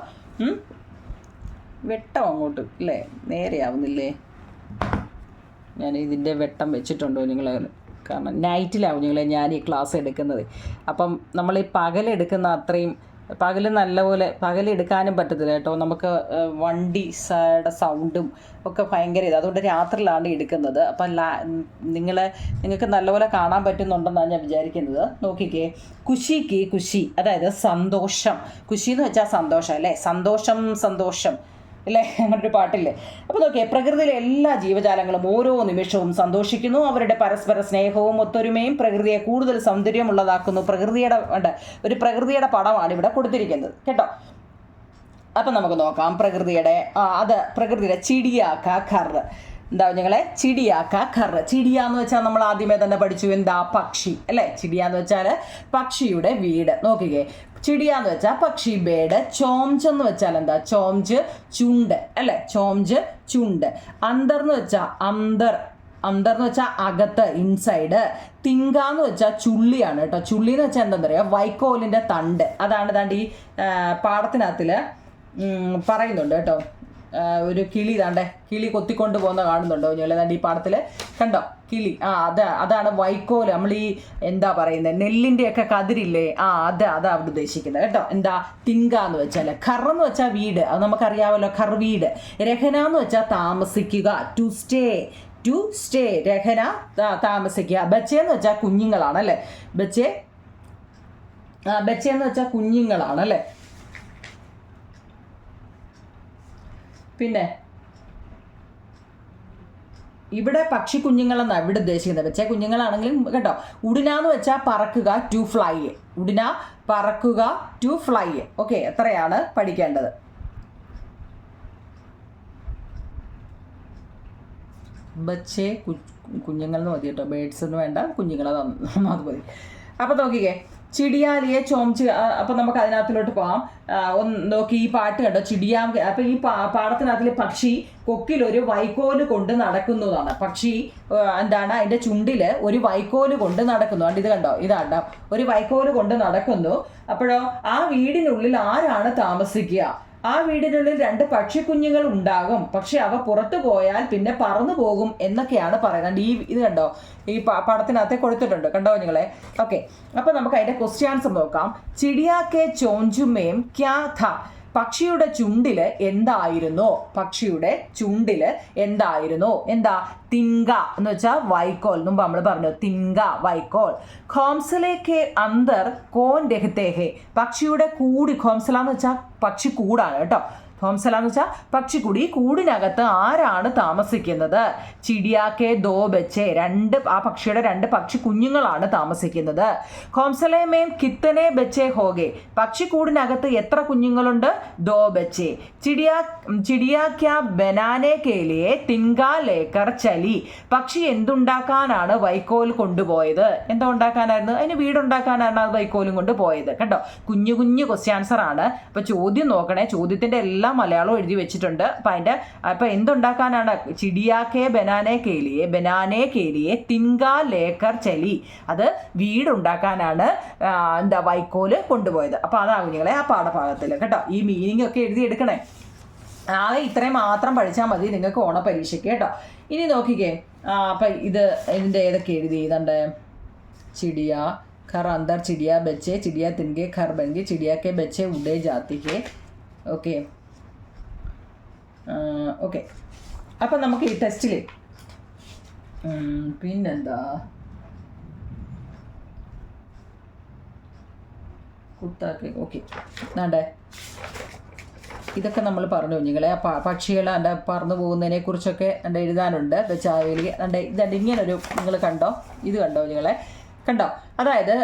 വെട്ടം അങ്ങോട്ട് അല്ലേ, നേരെയാവുന്നില്ലേ? ഞാൻ ഇതിൻ്റെ വെട്ടം വെച്ചിട്ടുണ്ടോ നിങ്ങൾ? കാരണം നൈറ്റിലാവും നിങ്ങളെ ഞാൻ ഈ ക്ലാസ് എടുക്കുന്നത്. അപ്പം നമ്മൾ ഈ പകലെടുക്കുന്ന അത്രയും പകൽ നല്ലപോലെ പകലെടുക്കാനും പറ്റത്തില്ല കേട്ടോ. നമുക്ക് വണ്ടിയുടെ സൗണ്ടും ഒക്കെ ഭയങ്കര ഇത്, അതുകൊണ്ട് രാത്രിയിലാണ് എടുക്കുന്നത്. അപ്പം നിങ്ങൾക്ക് നല്ലപോലെ കാണാൻ പറ്റുന്നുണ്ടെന്നാണ് ഞാൻ വിചാരിക്കുന്നത്. നോക്കിക്കേ, ഖുഷിക്ക് ഖുഷി അതായത് സന്തോഷം. ഖുഷി എന്ന് വെച്ചാൽ സന്തോഷം അല്ലേ, സന്തോഷം സന്തോഷം അല്ലേ, അങ്ങനൊരു പാട്ടില്ലേ. അപ്പോൾ നോക്കിയേ, പ്രകൃതിയിലെ എല്ലാ ജീവജാലങ്ങളും ഓരോ നിമിഷവും സന്തോഷിക്കുന്നു. അവരുടെ പരസ്പര സ്നേഹവും ഒത്തൊരുമയും പ്രകൃതിയെ കൂടുതൽ സൗന്ദര്യമുള്ളതാക്കുന്നു. പ്രകൃതിയുടെ പടമാണ് ഇവിടെ കൊടുത്തിരിക്കുന്നത് കേട്ടോ. അപ്പം നമുക്ക് നോക്കാം പ്രകൃതിയുടെ ചിടിയാക്ക ഖർ. എന്താ ഞങ്ങളെ ചിടിയാക്ക ഖർ? ചിടിയ എന്ന് വെച്ചാൽ നമ്മൾ ആദ്യമേ തന്നെ പഠിച്ചു, എന്താ പക്ഷി അല്ലേ. ചിടിയ എന്ന് വെച്ചാൽ പക്ഷിയുടെ വീട്. നോക്കിക്കേ, ചിടിയ എന്ന് വെച്ചാൽ പക്ഷി, ബേഡ്. ചോംജ് എന്ന് വെച്ചാൽ എന്താ? ചോംജ് ചുണ്ട് അല്ലേ, ചോംജ് ചുണ്ട്. അന്തർ എന്ന് വെച്ചാൽ അന്തർ എന്ന് വെച്ചാൽ അകത്ത്, ഇൻസൈഡ്. തിങ്ക എന്ന് വെച്ചാൽ ചുള്ളിയാണ് കേട്ടോ. ചുള്ളി എന്ന് വെച്ചാൽ എന്താ പറയുക? വൈക്കോലിൻ്റെ തണ്ട്. അതാണ് ദാണ്ട് ഈ പാഠത്തിനകത്തിൽ പറയുന്നുണ്ട് കേട്ടോ. ഒരു കിളി കിളി കൊത്തിക്കൊണ്ട് പോകുന്ന കാണുന്നുണ്ടോ ഞങ്ങൾ? ഈ പാടത്തിൽ കണ്ടോ കിളി? അതാണ് വൈക്കോല്. നമ്മൾ ഈ എന്താ പറയുന്നത്, നെല്ലിൻ്റെയൊക്കെ കതിരില്ലേ, അതാ അവിടെ ഉദ്ദേശിക്കുന്നത് കേട്ടോ. എന്താ തിങ്ക എന്ന് വെച്ചാൽ? ഖർ എന്ന് വെച്ചാൽ വീട്, അത് നമുക്കറിയാമല്ലോ, ഖർ വീട്. രഹന എന്ന് വെച്ചാൽ താമസിക്കുക, ടു സ്റ്റേ. രഹന താമസിക്കുക. ബച്ചെ എന്ന് വെച്ചാൽ കുഞ്ഞുങ്ങളാണല്ലേ, ബച്ചെ എന്ന് വെച്ചാൽ കുഞ്ഞുങ്ങളാണല്ലേ. പിന്നെ ഇവിടെ പക്ഷി കുഞ്ഞുങ്ങളെന്നാണ് ഇവിടെ ഉദ്ദേശിക്കുന്നത്. വെച്ചാൽ കുഞ്ഞുങ്ങളാണെങ്കിലും കേട്ടോ. ഉടിനാന്ന് വെച്ചാൽ പറക്കുക, ടു ഫ്ലൈ. ഉടിന പറക്കുക, ടു ഫ്ലൈ. ഓക്കെ, എത്രയാണ് പഠിക്കേണ്ടത്? ബച്ചേ കുഞ്ഞുങ്ങൾ എന്ന് മതി കേട്ടോ, ബേഡ്സ് ഒന്നും വേണ്ട, കുഞ്ഞുങ്ങളെ അത് മതി. അപ്പം നോക്കിക്കേ, ചിടിയാലിയെ ചോംച്ച്. അപ്പം നമുക്ക് അതിനകത്തിലോട്ട് പോകാം. നോക്കി ഈ പാട്ട് കണ്ടോ, ചിടിയാ. അപ്പം ഈ പാടത്തിനകത്തിൽ പക്ഷി കൊക്കിലൊരു വൈക്കോല് കൊണ്ട് നടക്കുന്നതാണ്. പക്ഷി എന്താണ്, അതിൻ്റെ ചുണ്ടിൽ ഒരു വൈക്കോല് കൊണ്ട് നടക്കുന്നു. കണ്ട് ഇത് കണ്ടോ, ഇതാണ്ടോ ഒരു വൈക്കോല് കൊണ്ട് നടക്കുന്നു. അപ്പോഴോ ആ വീടിനുള്ളിൽ ആരാണ് താമസിക്കുക? ആ വീടിനുള്ളിൽ 2 പക്ഷിക്കുഞ്ഞുങ്ങൾ ഉണ്ടാകും. പക്ഷെ അവ പുറത്തു പോയാൽ പിന്നെ പറന്നു പോകും എന്നൊക്കെയാണ് പറയുന്നത്. ഇത് കണ്ടോ, ഈ പടത്തിനകത്തെ കൊടുത്തിട്ടുണ്ട് കണ്ടോ നിങ്ങളെ. ഓക്കെ, അപ്പൊ നമുക്ക് അതിന്റെ ക്വസ്റ്റ്യൻസ് നോക്കാം. ചിടിയാക്കെ ചോഞ്ചുമേം ക്യാ ഥ? പക്ഷിയുടെ ചുണ്ടില് എന്തായിരുന്നു? എന്താ? തിങ്ക എന്ന് വെച്ചാൽ വൈക്കോൽ. മുമ്പ് നമ്മൾ പറഞ്ഞു തിങ്ക, വൈക്കോൽ. ഖോംസലേക്ക് അന്തർ കോൻ രഹത്തെ ഹെ? പക്ഷിയുടെ കൂടി. ഖോംസല എന്ന് വെച്ചാൽ പക്ഷി കൂടാണ് കേട്ടോ. ഖോംസല എന്ന് വെച്ചാൽ പക്ഷിക്കുടി. കൂടിനകത്ത് ആരാണ് താമസിക്കുന്നത്? ചിടിയാക്കെ ദോ ബച്ചെ. ആ പക്ഷിയുടെ 2 പക്ഷി കുഞ്ഞുങ്ങളാണ് താമസിക്കുന്നത്. ഖോംസലെ മേം കിത്തനെ ബച്ചെ ഹോഗെ? പക്ഷിക്കൂടിനകത്ത് എത്ര കുഞ്ഞുങ്ങളുണ്ട്? ദോ ബച്ചെ. ചിടിയാക്ക ബനാനെ കേലിയെ തിങ്കാ ലേക്കർ ചലി? പക്ഷി എന്തുണ്ടാക്കാനാണ് വൈക്കോൽ കൊണ്ടുപോയത്? എന്താ ഉണ്ടാക്കാനായിരുന്നു? അതിന് വീടുണ്ടാക്കാനാണ് അത് വൈക്കോലും കൊണ്ട് പോയത് കേട്ടോ. കുഞ്ഞു കുഞ്ഞു ക്വസ്റ്റ്യൻ ആൻസർ ആണ്. അപ്പൊ ചോദ്യം നോക്കണേ, ചോദ്യത്തിന്റെ എല്ലാം മലയാളം എഴുതി വെച്ചിട്ടുണ്ട്. അപ്പൊ എന്തുണ്ടാക്കാനാണ്? ചിടിയാക്കെ ബനാനെ കേലിയെ തിങ്കാ ലേക്കർ ചലി? അത് വീടുണ്ടാക്കാനാണ് എന്താ വൈക്കോല് കൊണ്ടുപോയത്. അപ്പൊ അതാകും നിങ്ങളെ ആ പാഠഭാഗത്തിൽ കേട്ടോ. ഈ മീനിങ് ഒക്കെ എഴുതി എടുക്കണേ. ഇത്രയും മാത്രം പഠിച്ചാൽ മതി നിങ്ങൾക്ക് ഓണപരീക്ഷയ്ക്ക് കേട്ടോ. ഇനി നോക്കിക്കേ, അപ്പം ഇതിൻ്റെ ഏതൊക്കെ എഴുതി ഇതുണ്ട്? ചിടിയ ഖർ അന്തർ ചിടിയ ബച്ചെ, ചിടിയ തിൻകെ ഖർ ബൻകെ, ചിടിയാക്കെ ബച്ചെ ഉഡേ ജാത്തിക്കെ. ഓക്കെ, അപ്പം നമുക്ക് ഈ ടെസ്റ്റിൽ പിന്നെന്താ കുത്താക്കെ. ഓക്കെ, വേണ്ടേ ഇതൊക്കെ നമ്മൾ പറഞ്ഞു കുഞ്ഞുങ്ങളെ. പക്ഷികൾ എൻ്റെ പറന്നു പോകുന്നതിനെ കുറിച്ചൊക്കെ എൻ്റെ എഴുതാനുണ്ട്. ചായയിൽ ഇങ്ങനൊരു നിങ്ങൾ കണ്ടോ, ഇത് കണ്ടോ നിങ്ങളെ കണ്ടോ? അതായത്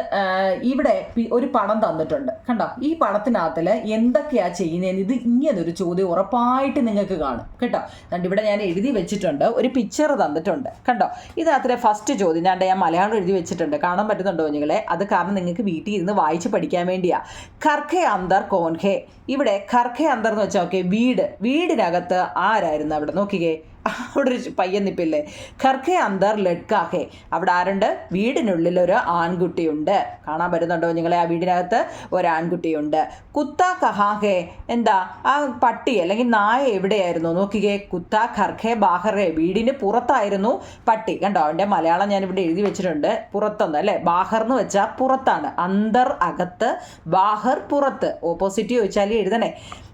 ഇവിടെ ഒരു പടം തന്നിട്ടുണ്ട് കണ്ടോ. ഈ പടത്തിനകത്തിൽ എന്തൊക്കെയാ ചെയ്യുന്നതെന്ന് ഇത് ഇങ്ങനൊരു ചോദ്യം ഉറപ്പായിട്ട് നിങ്ങൾക്ക് കാണും കേട്ടോ. അതുകൊണ്ട് ഇവിടെ ഞാൻ എഴുതി വെച്ചിട്ടുണ്ട്, ഒരു പിക്ചർ തന്നിട്ടുണ്ട് കണ്ടോ. ഇതിനകത്തിലെ ഫസ്റ്റ് ചോദ്യം ഞാൻ മലയാളം എഴുതി വെച്ചിട്ടുണ്ട്, കാണാൻ പറ്റുന്നുണ്ടോ നിങ്ങളെ? അത് കാരണം നിങ്ങൾക്ക് വീട്ടിൽ ഇരുന്ന് വായിച്ച് പഠിക്കാൻ വേണ്ടിയാ. ഖർഖെ അന്തർ കോൻഹെ. ഇവിടെ ഖർഖെ അന്തർ എന്ന് വെച്ചാൽ ഓക്കെ വീടിനകത്ത് ആരായിരുന്നു അവിടെ നോക്കിക്കേ, അവിടെ ഒരു പയ്യൻ നിപ്പില്ലേ. ഖർഖെ അന്തർ ലഡ്കാഹെ. അവിടെ ആരുണ്ട്? വീടിനുള്ളിൽ ഒരു ആൺകുട്ടിയുണ്ട്. കാണാൻ പറ്റുന്നുണ്ടോ നിങ്ങളെ? ആ വീടിനകത്ത് ഒരു ആൺകുട്ടിയുണ്ട്. കുത്ത കഹാഹെ. എന്താ ആ പട്ടി അല്ലെങ്കിൽ നായ എവിടെയായിരുന്നു നോക്കിക്കേ. കുത്ത ഖർഖെ ബാഹറെ. വീടിന് പുറത്തായിരുന്നു പട്ടി. കണ്ടോ, അവൻ്റെ മലയാളം ഞാൻ ഇവിടെ എഴുതി വെച്ചിട്ടുണ്ട്, പുറത്തൊന്ന് അല്ലേ. ബാഹർ എന്ന് വെച്ചാൽ പുറത്താണ്, അന്തർ അകത്ത്, ബാഹർ പുറത്ത്. ഓപ്പോസിറ്റ് ചോദിച്ചാൽ എഴുതണേ.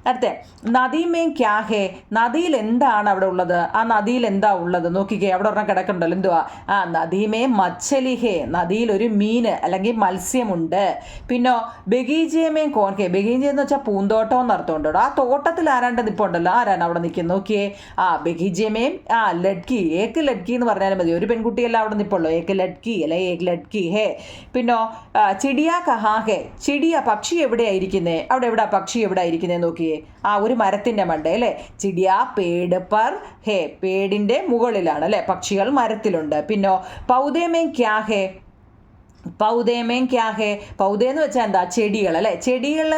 അടുത്ത നദീമേ ക്യാഹേ. നദിയിൽ എന്താണ് അവിടെ ഉള്ളത്? ആ നദിയിൽ എന്താ ഉള്ളത് നോക്കിക്കേ. അവിടെ ഒരെണ്ണം കിടക്കണ്ടല്ലോ, എന്തുവാ? ആ നദീമേ മച്ചലിഹേ. നദിയിൽ ഒരു മീന് അല്ലെങ്കിൽ മത്സ്യമുണ്ട്. പിന്നെ ബഗീജയമേ കോൻകെ. ബഗീജ എന്ന് വെച്ചാൽ പൂന്തോട്ടം എന്ന് അർത്ഥമുണ്ടോ. ആ തോട്ടത്തിൽ ആരാണ്ട് നിൽപ്പുണ്ടല്ലോ, ആരാണ് അവിടെ നിൽക്കുന്നത് നോക്കിയേ. ആ ബഗീജയമേം ലഡ്കി. ഏക്ക് ലഡ്കി എന്ന് പറഞ്ഞാലും മതി, ഒരു പെൺകുട്ടിയല്ല അവിടെ നിൽപ്പുള്ളൂ. ഏക്ക് ലഡ്കി അല്ലെ ഏക്ക് ലഡ്കി ഹേ. പിന്നെ ചിടിയ കഹാഹേ. ചിടിയ പക്ഷി എവിടെയായിരിക്കുന്നേ? അവിടെ എവിടാ പക്ഷി എവിടെയായിരിക്കുന്നേ നോക്കിയേ. ആ ഒരു മരത്തിന്റെ മണ്ട അല്ലേ. ചിടിയ പേട് പർ ഹേ. പേടിന്റെ മുകളിലാണ് അല്ലെ, പക്ഷികൾ മരത്തിലുണ്ട്. പിന്നെ പൗദേമേ ക്യാ ഹേ. പൗദേമേം ക്യാഹേ. പൗദേ എന്ന് വെച്ചാൽ എന്താ? ചെടികൾ അല്ലേ. ചെടികൾ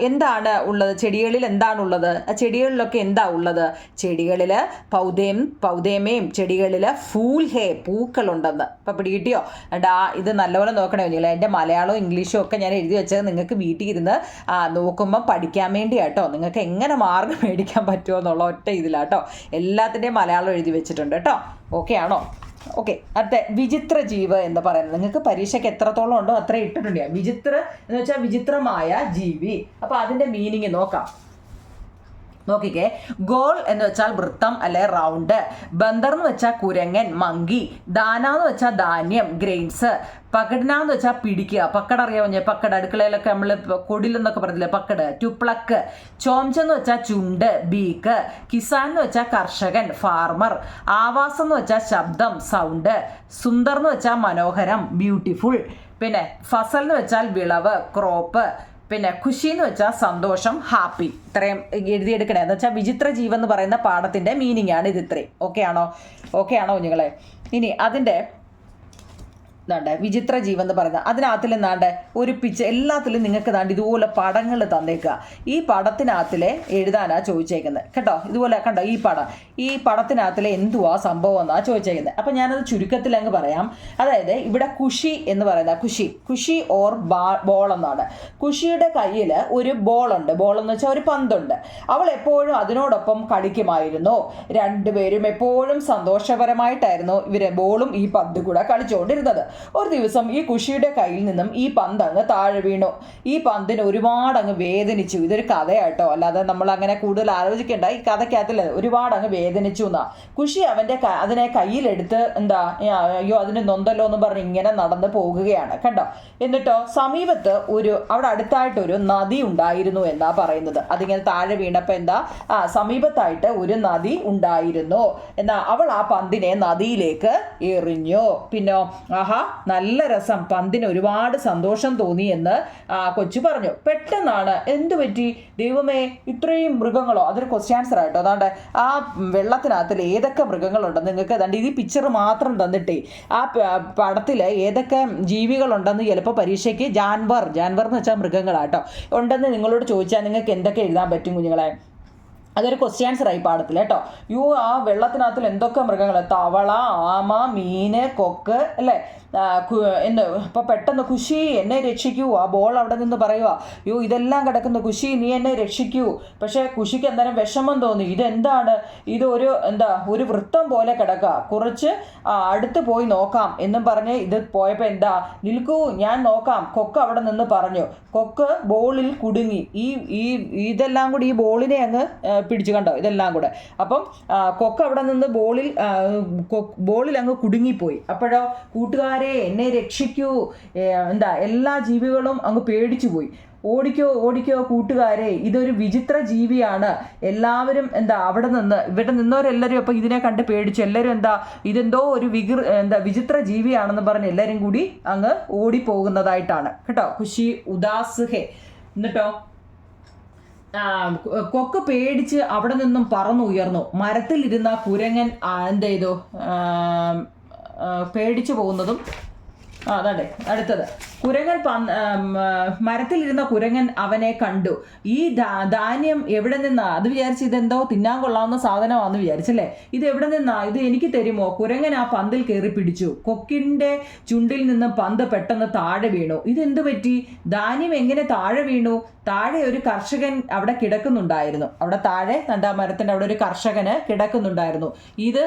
എന്താണ് ഉള്ളത്? ചെടികളിൽ എന്താണുള്ളത്? ആ ചെടികളിലൊക്കെ എന്താ ഉള്ളത്? ചെടികളിൽ പൗദേമേം ചെടികളിൽ ഫൂൽ ഹേ. പൂക്കളുണ്ടെന്ന്. ഇപ്പം പിടികിട്ടിയോ? ഇത് നല്ലപോലെ നോക്കണേ കുഞ്ഞില്ലേ. എൻ്റെ മലയാളവും ഇംഗ്ലീഷും ഒക്കെ ഞാൻ എഴുതി വെച്ചത് നിങ്ങൾക്ക് വീട്ടിൽ ഇരുന്ന് നോക്കുമ്പോൾ പഠിക്കാൻ വേണ്ടിയാട്ടോ. നിങ്ങൾക്ക് എങ്ങനെ മാർക്ക് മേടിക്കാൻ പറ്റുമോ എന്നുള്ള ഒറ്റ ഇതിലാട്ടോ എല്ലാത്തിൻ്റെയും മലയാളം എഴുതി വെച്ചിട്ടുണ്ട് കേട്ടോ. ഓക്കെ ആണോ? ഓക്കെ. അടുത്ത വിചിത്ര ജീവ് എന്ന് പറയുന്നത് നിങ്ങൾക്ക് പരീക്ഷയ്ക്ക് എത്രത്തോളം ഉണ്ടോ അത്ര ഇട്ടിട്ടുണ്ട്. വിചിത്ര എന്ന് വെച്ചാൽ വിചിത്രമായ ജീവി. അപ്പോൾ അതിൻ്റെ മീനിങ് നോക്കാം. നോക്കിക്കേ. ഗോൾ എന്ന് വെച്ചാൽ വൃത്തം അല്ലെ റൗണ്ട്. ബന്ദർ എന്ന് വെച്ചാൽ കുരങ്ങൻ മങ്കി. ദാന എന്ന് വെച്ചാൽ ധാന്യം ഗ്രെയിൻസ്. പകടന എന്ന് വെച്ചാൽ പിടിക്കുക. പക്കട അറിയാമോ? പക്കട അടുക്കളയിലൊക്കെ നമ്മൾ കൊടിലെന്നൊക്കെ പറഞ്ഞില്ലേ, പക്കട്. To pluck. ചോംചെന്ന് വെച്ചാൽ ചുണ്ട് ബീക്ക്. കിസാൻ എന്ന് വെച്ചാൽ കർഷകൻ ഫാർമർ. ആവാസം എന്ന് വെച്ചാൽ ശബ്ദം സൗണ്ട്. സുന്ദർ എന്ന് വെച്ചാൽ മനോഹരം ബ്യൂട്ടിഫുൾ. പിന്നെ ഫസൽ എന്ന് വെച്ചാൽ വിളവ് ക്രോപ്പ്. പിന്നെ ഖുഷി എന്ന് വെച്ചാൽ സന്തോഷം ഹാപ്പി. ഇത്രയും എഴുതിയെടുക്കണേ. എന്ന് വെച്ചാൽ വിചിത്ര ജീവൻ എന്ന് പറയുന്ന പാഠത്തിൻ്റെ മീനിങ് ആണ് ഇത് ഇത്രയും. ഓക്കെ ആണോ കുഞ്ഞുങ്ങളെ? ഇനി അതിൻ്റെ എന്താണ്ട് വിചിത്ര ജീവൻ എന്ന് പറയുന്നത് അതിനകത്തിൽ എന്താണ്ട് ഒരു പിക്ചർ എല്ലാത്തിലും നിങ്ങൾക്ക് താണ്ട് ഇതുപോലെ പടങ്ങൾ തന്നേക്കുക. ഈ പടത്തിനകത്തിൽ എഴുതാനാ ചോദിച്ചേക്കുന്നത് കേട്ടോ. ഇതുപോലെ കണ്ടോ ഈ പടത്തിനകത്തിലെ എന്തുവാ സംഭവം എന്നാണ് ചോദിച്ചേക്കുന്നത്. അപ്പം ഞാനത് ചുരുക്കത്തിൽ അങ്ങ് പറയാം. അതായത് ഇവിടെ ഖുഷി എന്ന് പറയുന്ന ഖുഷി ഓർ ബോൾ എന്നാണ്. ഖുഷിയുടെ കയ്യിൽ ഒരു ബോളുണ്ട്. ബോൾ എന്ന് വെച്ചാൽ ഒരു പന്തുണ്ട്. അവൾ എപ്പോഴും അതിനോടൊപ്പം കളിക്കുമായിരുന്നു. രണ്ടുപേരും എപ്പോഴും സന്തോഷപരമായിട്ടായിരുന്നു ഇവരെ ബോളും ഈ പന്തും കൂടെ കളിച്ചുകൊണ്ടിരുന്നത്. ഒരു ദിവസം ഈ ഖുഷിയുടെ കയ്യിൽ നിന്നും ഈ പന്ത് അങ്ങ് താഴെ വീണു. ഈ പന്തിന് ഒരുപാട് അങ്ങ് വേദനിച്ചു. ഇതൊരു കഥയാട്ടോ, അല്ലാതെ നമ്മൾ അങ്ങനെ കൂടുതൽ ആലോചിക്കേണ്ട. ഈ കഥയ്ക്കകത്തില്ല, ഒരുപാട് അങ്ങ് വേദനിച്ചു എന്നാ. ഖുഷി അതിനെ കയ്യിലെടുത്ത് അയ്യോ അതിന് നൊന്തല്ലോ എന്ന് പറഞ്ഞ് ഇങ്ങനെ നടന്ന് പോകുകയാണ് കണ്ടോ. എന്നിട്ടോ സമീപത്ത് അവിടെ അടുത്തായിട്ടൊരു നദി ഉണ്ടായിരുന്നു എന്നാ പറയുന്നത്. അതിങ്ങനെ താഴെ വീണപ്പോൾ സമീപത്തായിട്ട് ഒരു നദി ഉണ്ടായിരുന്നു എന്നാ. അവൾ ആ പന്തിനെ നദിയിലേക്ക് എറിഞ്ഞു. പിന്നെ നല്ല രസം, പന്തിന് ഒരുപാട് സന്തോഷം തോന്നി എന്ന് കൊച്ചു പറഞ്ഞു. പെട്ടെന്നാണ് എന്തു പറ്റി ദൈവമേ ഇത്രയും മൃഗങ്ങളോ? അതൊരു ക്വസ്റ്റ്യൻ ആൻസർ ആയിട്ടോ. അതാണ്ട് ആ വെള്ളത്തിനകത്തിൽ ഏതൊക്കെ മൃഗങ്ങളുണ്ടെന്ന് നിങ്ങൾക്ക് അതാണ്ട് ഈ പിക്ചർ മാത്രം തന്നിട്ടേ ആ പടത്തിൽ ഏതൊക്കെ ജീവികളുണ്ടെന്ന് ചിലപ്പോൾ പരീക്ഷയ്ക്ക് ജാൻവർ എന്ന് വെച്ചാൽ മൃഗങ്ങളാട്ടോ ഉണ്ടെന്ന് നിങ്ങളോട് ചോദിച്ചാൽ നിങ്ങൾക്ക് എന്തൊക്കെ എഴുതാൻ പറ്റും കുഞ്ഞുങ്ങളെ? അതൊരു ക്വസ്റ്റ്യൻ ആൻസർ ആയി പാടത്തിൽ കേട്ടോ. ആ വെള്ളത്തിനകത്തിൽ എന്തൊക്കെ മൃഗങ്ങൾ? തവള, ആമ, മീന്, കൊക്ക് അല്ലേ. അപ്പോൾ പെട്ടെന്ന് ഖുഷി എന്നെ രക്ഷിക്കൂ. ആ ബോൾ അവിടെ നിന്ന് പറയുക, ഇതെല്ലാം കിടക്കുന്നു ഖുഷി നീ എന്നെ രക്ഷിക്കൂ. പക്ഷേ ഖുഷിക്ക് എന്തായാലും വിഷമം തോന്നി. ഇതെന്താണ്? ഇത് ഒരു വൃത്തം പോലെ കിടക്കുക. കുറച്ച് അടുത്ത് പോയി നോക്കാം എന്നും പറഞ്ഞ് ഇത് പോയപ്പോൾ നിൽക്കൂ ഞാൻ നോക്കാം. കൊക്ക് അവിടെ നിന്ന് പറഞ്ഞു. കൊക്ക് ബോളിൽ കുടുങ്ങി. ഇതെല്ലാം കൂടി ഈ ബോളിനെ അങ്ങ് പിടിച്ചു കണ്ടോ ഇതെല്ലാം കൂടെ. അപ്പം കൊക്ക് അവിടെ നിന്ന് ബോളിൽ അങ്ങ് കുടുങ്ങിപ്പോയി. അപ്പോഴോ കൂട്ടുകാരെ എന്നെ രക്ഷിക്കൂ. എല്ലാ ജീവികളും അങ്ങ് പേടിച്ചു പോയി. ഓടിക്കോ ഓടിക്കോ കൂട്ടുകാരെ, ഇതൊരു വിചിത്ര ജീവിയാണ്. എല്ലാവരും ഇവിടെ നിന്നവരെല്ലാവരും അപ്പോൾ ഇതിനെ കണ്ട് പേടിച്ചു. എല്ലാവരും ഇതെന്തോ ഒരു വിചിത്ര ജീവിയാണെന്ന് പറഞ്ഞ് എല്ലാവരും കൂടി അങ്ങ് ഓടിപ്പോകുന്നതായിട്ടാണ് കേട്ടോ. ഖുഷി ഉദാസ് ഹേ. എന്നിട്ടോ കൊക്ക് പേടിച്ച് അവിടെ നിന്നും പറന്നുയർന്നു. മരത്തിലിരുന്ന കുരങ്ങൻ പേടിച്ചു പോകുന്നതും അതെ. അടുത്തത് കുരങ്ങൻ മരത്തിലിരുന്ന കുരങ്ങൻ അവനെ കണ്ടു. ഈ ധാന്യം എവിടെ നിന്നാ? അത് വിചാരിച്ച് ഇതെന്തോ തിന്നാൻ കൊള്ളാവുന്ന സാധനമാണെന്ന് വിചാരിച്ചല്ലേ. ഇത് എവിടെ നിന്നാ? ഇത് എനിക്ക് തരുമോ? കുരങ്ങൻ ആ പന്തിൽ കയറി പിടിച്ചു. കൊക്കിന്റെ ചുണ്ടിൽ നിന്ന് പന്ത് പെട്ടെന്ന് താഴെ വീണു. ഇതെന്തു പറ്റി? ധാന്യം എങ്ങനെ താഴെ വീണു? താഴെ ഒരു കർഷകൻ അവിടെ കിടക്കുന്നുണ്ടായിരുന്നു. അവിടെ താഴെ മരത്തിന്റെ അവിടെ ഒരു കർഷകന് കിടക്കുന്നുണ്ടായിരുന്നു. ഇത്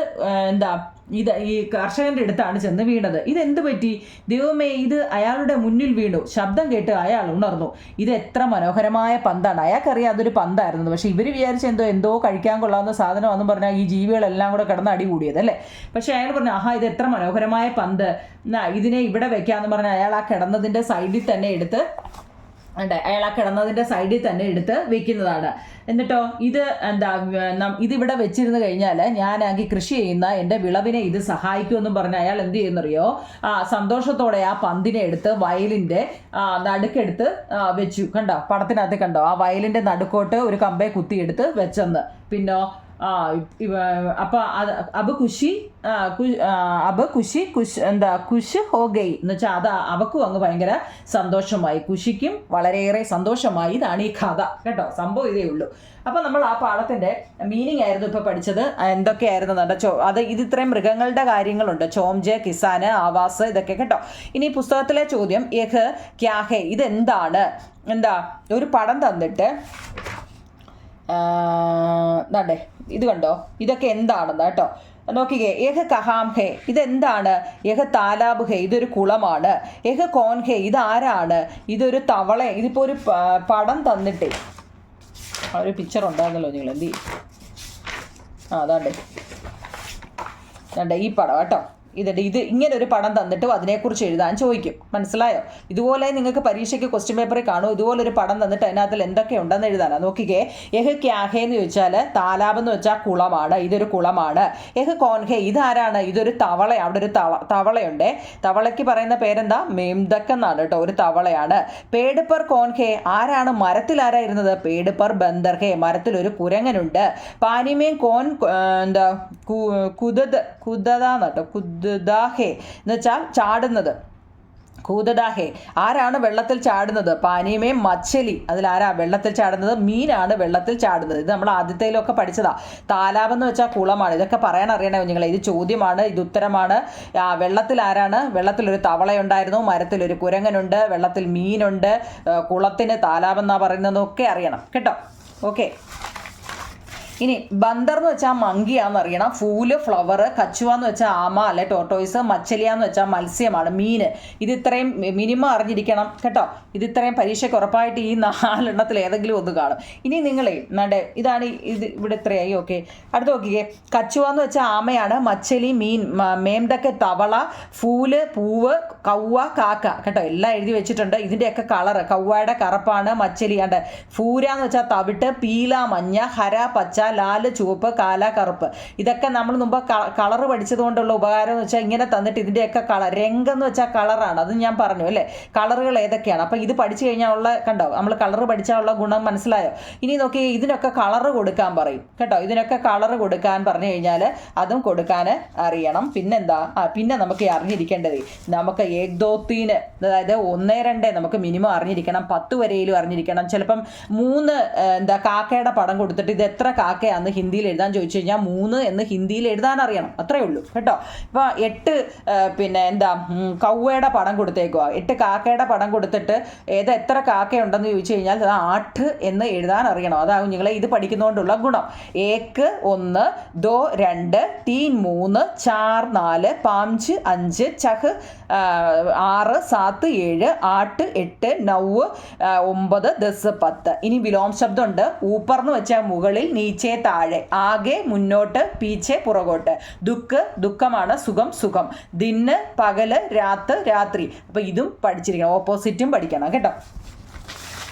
ഈ കർഷകന്റെ അടുത്താണ് ചെന്ന് വീണത്. ഇതെന്ത് പറ്റി? ദൈവമേ, ഇത് അയാളുടെ മുന്നിൽ വീണു. ശബ്ദം കേട്ട് അയാൾ ഉണർന്നു. ഇത് എത്ര മനോഹരമായ പന്താണ്. അയാൾക്കറിയാം അതൊരു പന്തായിരുന്നു. പക്ഷെ ഇവർ വിചാരിച്ച എന്തോ കഴിക്കാൻ കൊള്ളാവുന്ന സാധനമാണെന്ന് പറഞ്ഞാൽ ഈ ജീവികളെല്ലാം കൂടെ കിടന്ന് അടി കൂടിയത് അല്ലേ. പക്ഷെ അയാൾ പറഞ്ഞു, ആഹാ, ഇത് എത്ര മനോഹരമായ പന്ത്, ഇതിനെ ഇവിടെ വെക്കാന്ന് പറഞ്ഞാൽ അയാൾ ആ കിടന്നതിന്റെ സൈഡിൽ തന്നെ എടുത്ത് വെക്കുന്നതാണ്. എന്നിട്ടോ ഇത് ഇതിവിടെ വെച്ചിരുന്ന് കഴിഞ്ഞാൽ ഞാനാണെങ്കിൽ കൃഷി ചെയ്യുന്ന എൻ്റെ വിളവിനെ ഇത് സഹായിക്കുമെന്നും പറഞ്ഞ് അയാൾ എന്ത് ചെയ്യുന്നറിയോ? സന്തോഷത്തോടെ ആ പന്തിനെ എടുത്ത് വയലിൻ്റെ നടുക്കെടുത്ത് വെച്ചു. കണ്ടോ, പടത്തിനകത്ത് കണ്ടോ, ആ വയലിൻ്റെ നടുക്കോട്ട് ഒരു കമ്പേ കുത്തിയെടുത്ത് വെച്ചെന്ന്. പിന്നോ ഖുഷ് ഹോ ഗൈ എന്ന് വെച്ചാൽ അത് അവക്കും അങ്ങ് ഭയങ്കര സന്തോഷമായി. ഖുഷിക്കും വളരെയേറെ സന്തോഷമായി. ഇതാണ് ഈ കഥ കേട്ടോ. സംഭവം ഇതേ ഉള്ളൂ. അപ്പൊ നമ്മൾ ആ പാഠത്തിന്റെ മീനിങ് ആയിരുന്നു ഇപ്പൊ പഠിച്ചത്. എന്തൊക്കെയായിരുന്നു ഇത് ഇത്രയും മൃഗങ്ങളുടെ കാര്യങ്ങളുണ്ട്. ചോംജെ, കിസാന്, ആവാസ്, ഇതൊക്കെ കേട്ടോ. ഇനി പുസ്തകത്തിലെ ചോദ്യം യഹ് ക്യാ ഹേ, ഇതെന്താണ്? ഒരു പടം തന്നിട്ട് ഇത് കണ്ടോ, ഇതൊക്കെ എന്താണെന്ന് കേട്ടോ. നോക്കിക്കേ. യഹ് കഹാം ഹേ, ഇതെന്താണ്? യഹ് താലാബ് ഹേ, ഇതൊരു കുളമാണ്. യഹ് കോൻ ഹേ, ഇതാരാണ്? ഇതൊരു തവള. ഇതിപ്പോ ഒരു പടം തന്നിട്ടേ ഒരു പിക്ചർ ഉണ്ടായിരുന്നല്ലോ നിങ്ങൾ എന്ത് അതാണ്ട് ഈ പടം കേട്ടോ. ഇത് ഇങ്ങനെ ഒരു പടം തന്നിട്ടും അതിനെക്കുറിച്ച് എഴുതാൻ ചോദിക്കും. മനസ്സിലായോ? ഇതുപോലെ നിങ്ങൾക്ക് പരീക്ഷയ്ക്ക് ക്വസ്റ്റ്യൻ പേപ്പറിൽ കാണും. ഇതുപോലൊരു പടം തന്നിട്ട് അതിനകത്തിൽ എന്തൊക്കെ ഉണ്ടെന്ന് എഴുതാനാണ്. നോക്കിക്കേ. യഹ് ക്യാഹേ എന്ന് ചോദിച്ചാൽ താലാബ് എന്ന് വെച്ചാൽ കുളമാണ്. ഇതൊരു കുളമാണ്. യഹ് കോൻഹേ, ഇതാരാണ്? ഇതൊരു തവള. അവിടെ ഒരു തവളയുണ്ട്. തവളയ്ക്ക് പറയുന്ന പേരെന്താ? മേംദക്ക് എന്നാണ് കേട്ടോ. ഒരു തവളയാണ്. പേട് പർ കോൻഹേ, ആരാണ്? മരത്തിൽ ആരായിരുന്നത്? പേട് പർ ബന്ദർഹേ, മരത്തിൽ ഒരു കുരങ്ങനുണ്ട്. പാനിമേം കോൻ കുദദാന്നട്ടോ. കുദദാഹേ എന്ന് വെച്ചാൽ ചാടുന്നത്. കൂദദാഹേ, ആരാണ് വെള്ളത്തിൽ ചാടുന്നത്? പാനീമേ മച്ചലി, അതിലാരാ വെള്ളത്തിൽ ചാടുന്നത്? മീനാണ് വെള്ളത്തിൽ ചാടുന്നത്. ഇത് നമ്മൾ ആദ്യത്തേലൊക്കെ പഠിച്ചതാ. താലാബെന്ന് വെച്ചാൽ കുളമാണ്. ഇതൊക്കെ പറയാൻ അറിയണേ കുഞ്ഞുങ്ങളെ. ഇത് ചോദ്യമാണ്, ഇത് ഉത്തരമാണ്. വെള്ളത്തിൽ ആരാണ്? വെള്ളത്തിലൊരു തവളയുണ്ടായിരുന്നു, മരത്തിലൊരു കുരങ്ങനുണ്ട്, വെള്ളത്തിൽ മീനുണ്ട്, കുളത്തിന് താലാബെന്നാ പറയുന്നതൊക്കെ അറിയണം കേട്ടോ. ഓക്കെ. ഇനി ബന്ദർ എന്ന് വെച്ചാൽ മങ്കിയാന്ന് അറിയണം. ഫൂല് ഫ്ലവർ, കച്ചുവ എന്ന് വെച്ചാൽ ആമ അല്ലെ ടോട്ടോയ്സ്, മച്ചലിയാന്ന് വെച്ചാൽ മത്സ്യമാണ്, മീന്. ഇത് ഇത്രയും മിനിമം അറിഞ്ഞിരിക്കണം കേട്ടോ. ഇത് ഇത്രയും പരീക്ഷയ്ക്ക് ഉറപ്പായിട്ട് ഈ 4 ഏതെങ്കിലും ഒന്ന് കാണും. ഇനി നിങ്ങളെ ഇതാണ് ഇത് ഇവിടെ ഇത്രയായി. ഓക്കെ, അടുത്ത് നോക്കിക്കേ. കച്ചുവ എന്ന് വെച്ചാൽ ആമയാണ്, മച്ചലി മീൻ, മേംദക്ക് തവള, ഫൂല് പൂവ്, കൗവ കാക്ക കേട്ടോ. എല്ലാം എഴുതി വെച്ചിട്ടുണ്ട്. ഇതിൻ്റെയൊക്കെ കളറ്. കൗവയുടെ കറുപ്പാണ്, മച്ചലിയാണ്ട്. ഫൂര എന്ന് വെച്ചാൽ തവിട്ട്, പീല മഞ്ഞ, ഹര പച്ച, ലാല് ചുവപ്പ്, കാല കറുപ്പ്. ഇതൊക്കെ നമ്മൾ മുമ്പ് കളറ് പഠിച്ചത് കൊണ്ടുള്ള ഉപകാരം എന്ന് വെച്ചാൽ ഇങ്ങനെ തന്നിട്ട് ഇതിൻ്റെയൊക്കെ കളർ. രംഗെന്ന് വെച്ചാൽ കളറാണ്, അത് ഞാൻ പറഞ്ഞു അല്ലേ. കളറുകൾ ഏതൊക്കെയാണ്? അപ്പം ഇത് പഠിച്ചു കഴിഞ്ഞാൽ ഉള്ള കണ്ടോ, നമ്മൾ കളറ് പഠിച്ചാൽ ഉള്ള ഗുണം മനസ്സിലായോ? ഇനി നോക്കി, ഇതിനൊക്കെ കളറ് കൊടുക്കാൻ പറയും കേട്ടോ. ഇതിനൊക്കെ കളറ് കൊടുക്കാൻ പറഞ്ഞു കഴിഞ്ഞാൽ അതും കൊടുക്കാൻ അറിയണം. പിന്നെന്താ, പിന്നെ നമുക്ക് അറിഞ്ഞിരിക്കേണ്ടത് നമുക്ക് ഏകദോത്തീന്, അതായത് 1, 2 നമുക്ക് മിനിമം അറിഞ്ഞിരിക്കണം. 10 വരെയിലും അറിഞ്ഞിരിക്കണം. ചിലപ്പം 3 കാക്കയുടെ പടം കൊടുത്തിട്ട് ഇത് എത്ര കാക്കയാന്ന് ഹിന്ദിയിൽ എഴുതാൻ ചോദിച്ചു കഴിഞ്ഞാൽ 3 എന്ന് ഹിന്ദിയിൽ എഴുതാൻ അറിയണം. അത്രേ ഉള്ളൂ കേട്ടോ. ഇപ്പം 8 കൗവയുടെ പടം കൊടുത്തേക്കുക. 8 കാക്കയുടെ പടം കൊടുത്തിട്ട് എത്ര കാക്കയുണ്ടെന്ന് ചോദിച്ചു കഴിഞ്ഞാൽ അത് 8 എന്ന് എഴുതാൻ അറിയണം. അതാകും നിങ്ങളെ ഇത് പഠിക്കുന്നതുകൊണ്ടുള്ള ഗുണം. 1 1, 2 2, 3 3, 4 4, 5 5, ചഹ് 6 7 7, 8 8, 9 9, 10 10. ഇനി വിലോം ശബ്ദമുണ്ട്. ഊപ്പർ എന്ന് വെച്ചാൽ മുകളിൽ, നീച്ചെ താഴെ, ആകെ മുന്നോട്ട്, പീച്ചെ പുറകോട്ട്. ദുഃഖ് ദുഃഖമാണ്, സുഖം സുഖം. ദിന് പകല്, രാത്ത് രാത്രി. അപ്പൊ ഇതും പഠിച്ചിരിക്കണം. ഓപ്പോസിറ്റും പഠിക്കണം കേട്ടോ.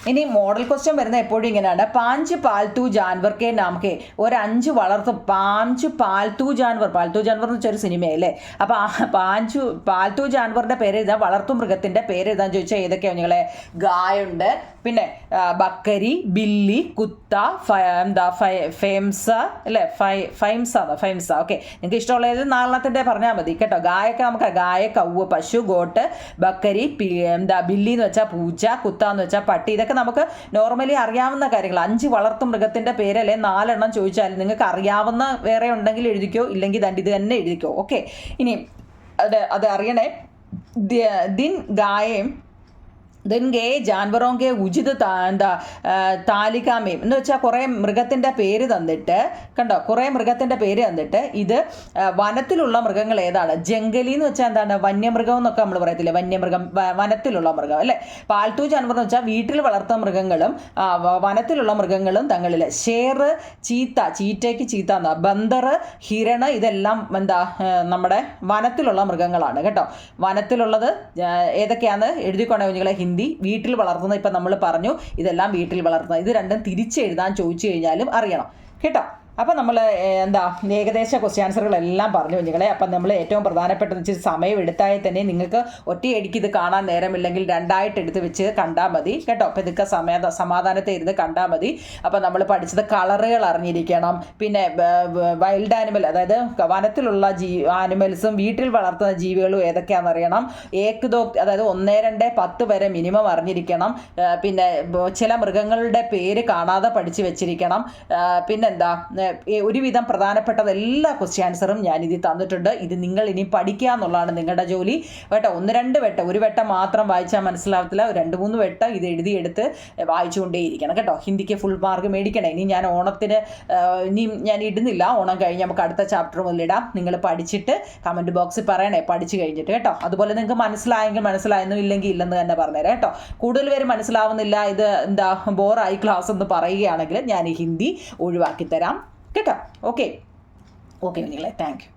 ഇനി മോഡൽ ക്വസ്റ്റ്യൻ വരുന്ന എപ്പോഴും ഇങ്ങനെയാണ്, 5 പാൽത്തു ജാൻവർ കെ നാം കെ, ഒരു 5 വളർത്തു 5 പാൽത്തു ജാൻവർ എന്ന് വെച്ചൊരു സിനിമയല്ലേ. അപ്പോൾ 5 പാൽത്തു ജാൻവറിൻ്റെ പേര് എഴുതാൻ, വളർത്തു മൃഗത്തിൻ്റെ പേര് എഴുതാൻ ചോദിച്ചാൽ ഏതൊക്കെയാണ് നിങ്ങളെ? ഗായുണ്ട്, പിന്നെ ബക്കരി, ബില്ലി, കുത്ത, ഫെംസ അല്ലേ, ഫൈംസ. ഓക്കെ, നിങ്ങൾക്ക് ഇഷ്ടമുള്ളത് 4 പറഞ്ഞാൽ മതി കേട്ടോ. ഗായൊക്കെ നമുക്ക് ഗായ, കൗവ്, പശു, ഗോട്ട്, ബക്കരി, ബില്ലി എന്ന് വെച്ചാൽ പൂച്ച, കുത്ത എന്ന് വെച്ചാൽ പട്ടി. ഇതൊക്കെ നമുക്ക് നോർമലി അറിയാവുന്ന കാര്യങ്ങൾ. 5 വളർത്തു മൃഗത്തിൻ്റെ പേരല്ലേ 4 ചോദിച്ചാൽ നിങ്ങൾക്ക് അറിയാവുന്ന വേറെ ഉണ്ടെങ്കിൽ എഴുതിക്കോ, ഇല്ലെങ്കിൽ ഇത് തന്നെ എഴുതിക്കോ. ഓക്കെ, ഇനി അത് അറിയണേ. ദിൻ ഗായയും ദിൻഗേ ജാൻവറോങ്കെ ഉചിത താലികാമയും എന്ന് വെച്ചാൽ കുറേ മൃഗത്തിൻ്റെ പേര് തന്നിട്ട്, കണ്ടോ, കുറേ മൃഗത്തിൻ്റെ പേര് തന്നിട്ട് ഇത് വനത്തിലുള്ള മൃഗങ്ങൾ ഏതാണ്? ജംഗലി എന്ന് വെച്ചാൽ എന്താണ്? വന്യമൃഗം എന്നൊക്കെ നമ്മൾ പറയത്തില്ലേ, വന്യമൃഗം, വനത്തിലുള്ള മൃഗം അല്ലേ. പാൽത്തു ജാൻവർ എന്ന് വെച്ചാൽ വീട്ടിൽ വളർത്തുന്ന മൃഗങ്ങളും വനത്തിലുള്ള മൃഗങ്ങളും തങ്ങളിൽ. ഷേർ, ചീറ്റയ്ക്ക് ചീത്ത എന്നാ, ബന്ദർ, ഹിരണ്, ഇതെല്ലാം നമ്മുടെ വനത്തിലുള്ള മൃഗങ്ങളാണ് കേട്ടോ. വനത്തിലുള്ളത് ഏതൊക്കെയാണെന്ന് എഴുതിക്കൊണ്ടേ കുഞ്ഞുങ്ങളെ. ഹിന്ദി വീട്ടിൽ വളർത്തുന്ന, ഇപ്പം നമ്മൾ പറഞ്ഞു, ഇതെല്ലാം വീട്ടിൽ വളർത്തുന്നത്. ഇത് രണ്ടും തിരിച്ചെഴുതാൻ ചോദിച്ചു കഴിഞ്ഞാലും അറിയണം കേട്ടോ. അപ്പം നമ്മൾ ഏകദേശ ക്വസ്റ്റ്യൻ ആൻസറുകളെല്ലാം പറഞ്ഞു കുഞ്ഞുങ്ങളെ. അപ്പം നമ്മൾ ഏറ്റവും പ്രധാനപ്പെട്ട വെച്ച് സമയം എടുത്താൽ തന്നെ നിങ്ങൾക്ക് ഒറ്റയടിക്ക് ഇത് കാണാൻ നേരമില്ലെങ്കിൽ 2 എടുത്ത് വെച്ച് കണ്ടാൽ മതി കേട്ടോ. അപ്പം ഇതൊക്കെ സമാധാനത്തെ ഇരുന്ന് കണ്ടാൽ മതി. അപ്പം നമ്മൾ പഠിച്ചത് കളറുകൾ അറിഞ്ഞിരിക്കണം, പിന്നെ വൈൽഡ് ആനിമൽ, അതായത് വനത്തിലുള്ള ആനിമൽസും വീട്ടിൽ വളർത്തുന്ന ജീവികളും ഏതൊക്കെയാണെന്ന് അറിയണം. അതായത് 1, 2, 10 വരെ മിനിമം അറിഞ്ഞിരിക്കണം. പിന്നെ ചില മൃഗങ്ങളുടെ പേര് കാണാതെ പഠിച്ച് വെച്ചിരിക്കണം. പിന്നെന്താ, ഒരുവിധം പ്രധാനപ്പെട്ടത് എല്ലാ ക്വസ്റ്റ്യൻ ആൻസറും ഞാനിത് തന്നിട്ടുണ്ട്. ഇത് നിങ്ങൾ ഇനി പഠിക്കുക എന്നുള്ളതാണ് നിങ്ങളുടെ ജോലി കേട്ടോ. 1-2 വട്ടം, ഒരു വട്ടം മാത്രം വായിച്ചാൽ മനസ്സിലാവത്തില്ല, 2-3 വട്ടം ഇത് എഴുതിയെടുത്ത് വായിച്ചുകൊണ്ടേയിരിക്കണം കേട്ടോ. ഹിന്ദിക്ക് ഫുൾ മാർക്ക് മേടിക്കണം. ഇനി ഞാൻ ഓണത്തിന് ഞാൻ ഇടുന്നില്ല, ഓണം കഴിഞ്ഞ് നമുക്ക് അടുത്ത ചാപ്റ്റർ മുതലിടാം. നിങ്ങൾ പഠിച്ചിട്ട് കമൻറ്റ് ബോക്സിൽ പറയണേ, പഠിച്ച് കഴിഞ്ഞിട്ട് കേട്ടോ. അതുപോലെ നിങ്ങൾക്ക് മനസ്സിലായെങ്കിൽ മനസ്സിലായെന്നും ഇല്ലെങ്കിൽ ഇല്ലെന്ന് തന്നെ പറഞ്ഞുതരാം കേട്ടോ. കൂടുതൽ പേര് മനസ്സിലാവുന്നില്ല, ഇത് ബോറായി ക്ലാസ് എന്ന് പറയുകയാണെങ്കിൽ ഞാൻ ഈ ഹിന്ദി ഒഴിവാക്കി തരാം കേട്ടോ. ഓക്കെ കുഞ്ഞുങ്ങളെ, താങ്ക് യു.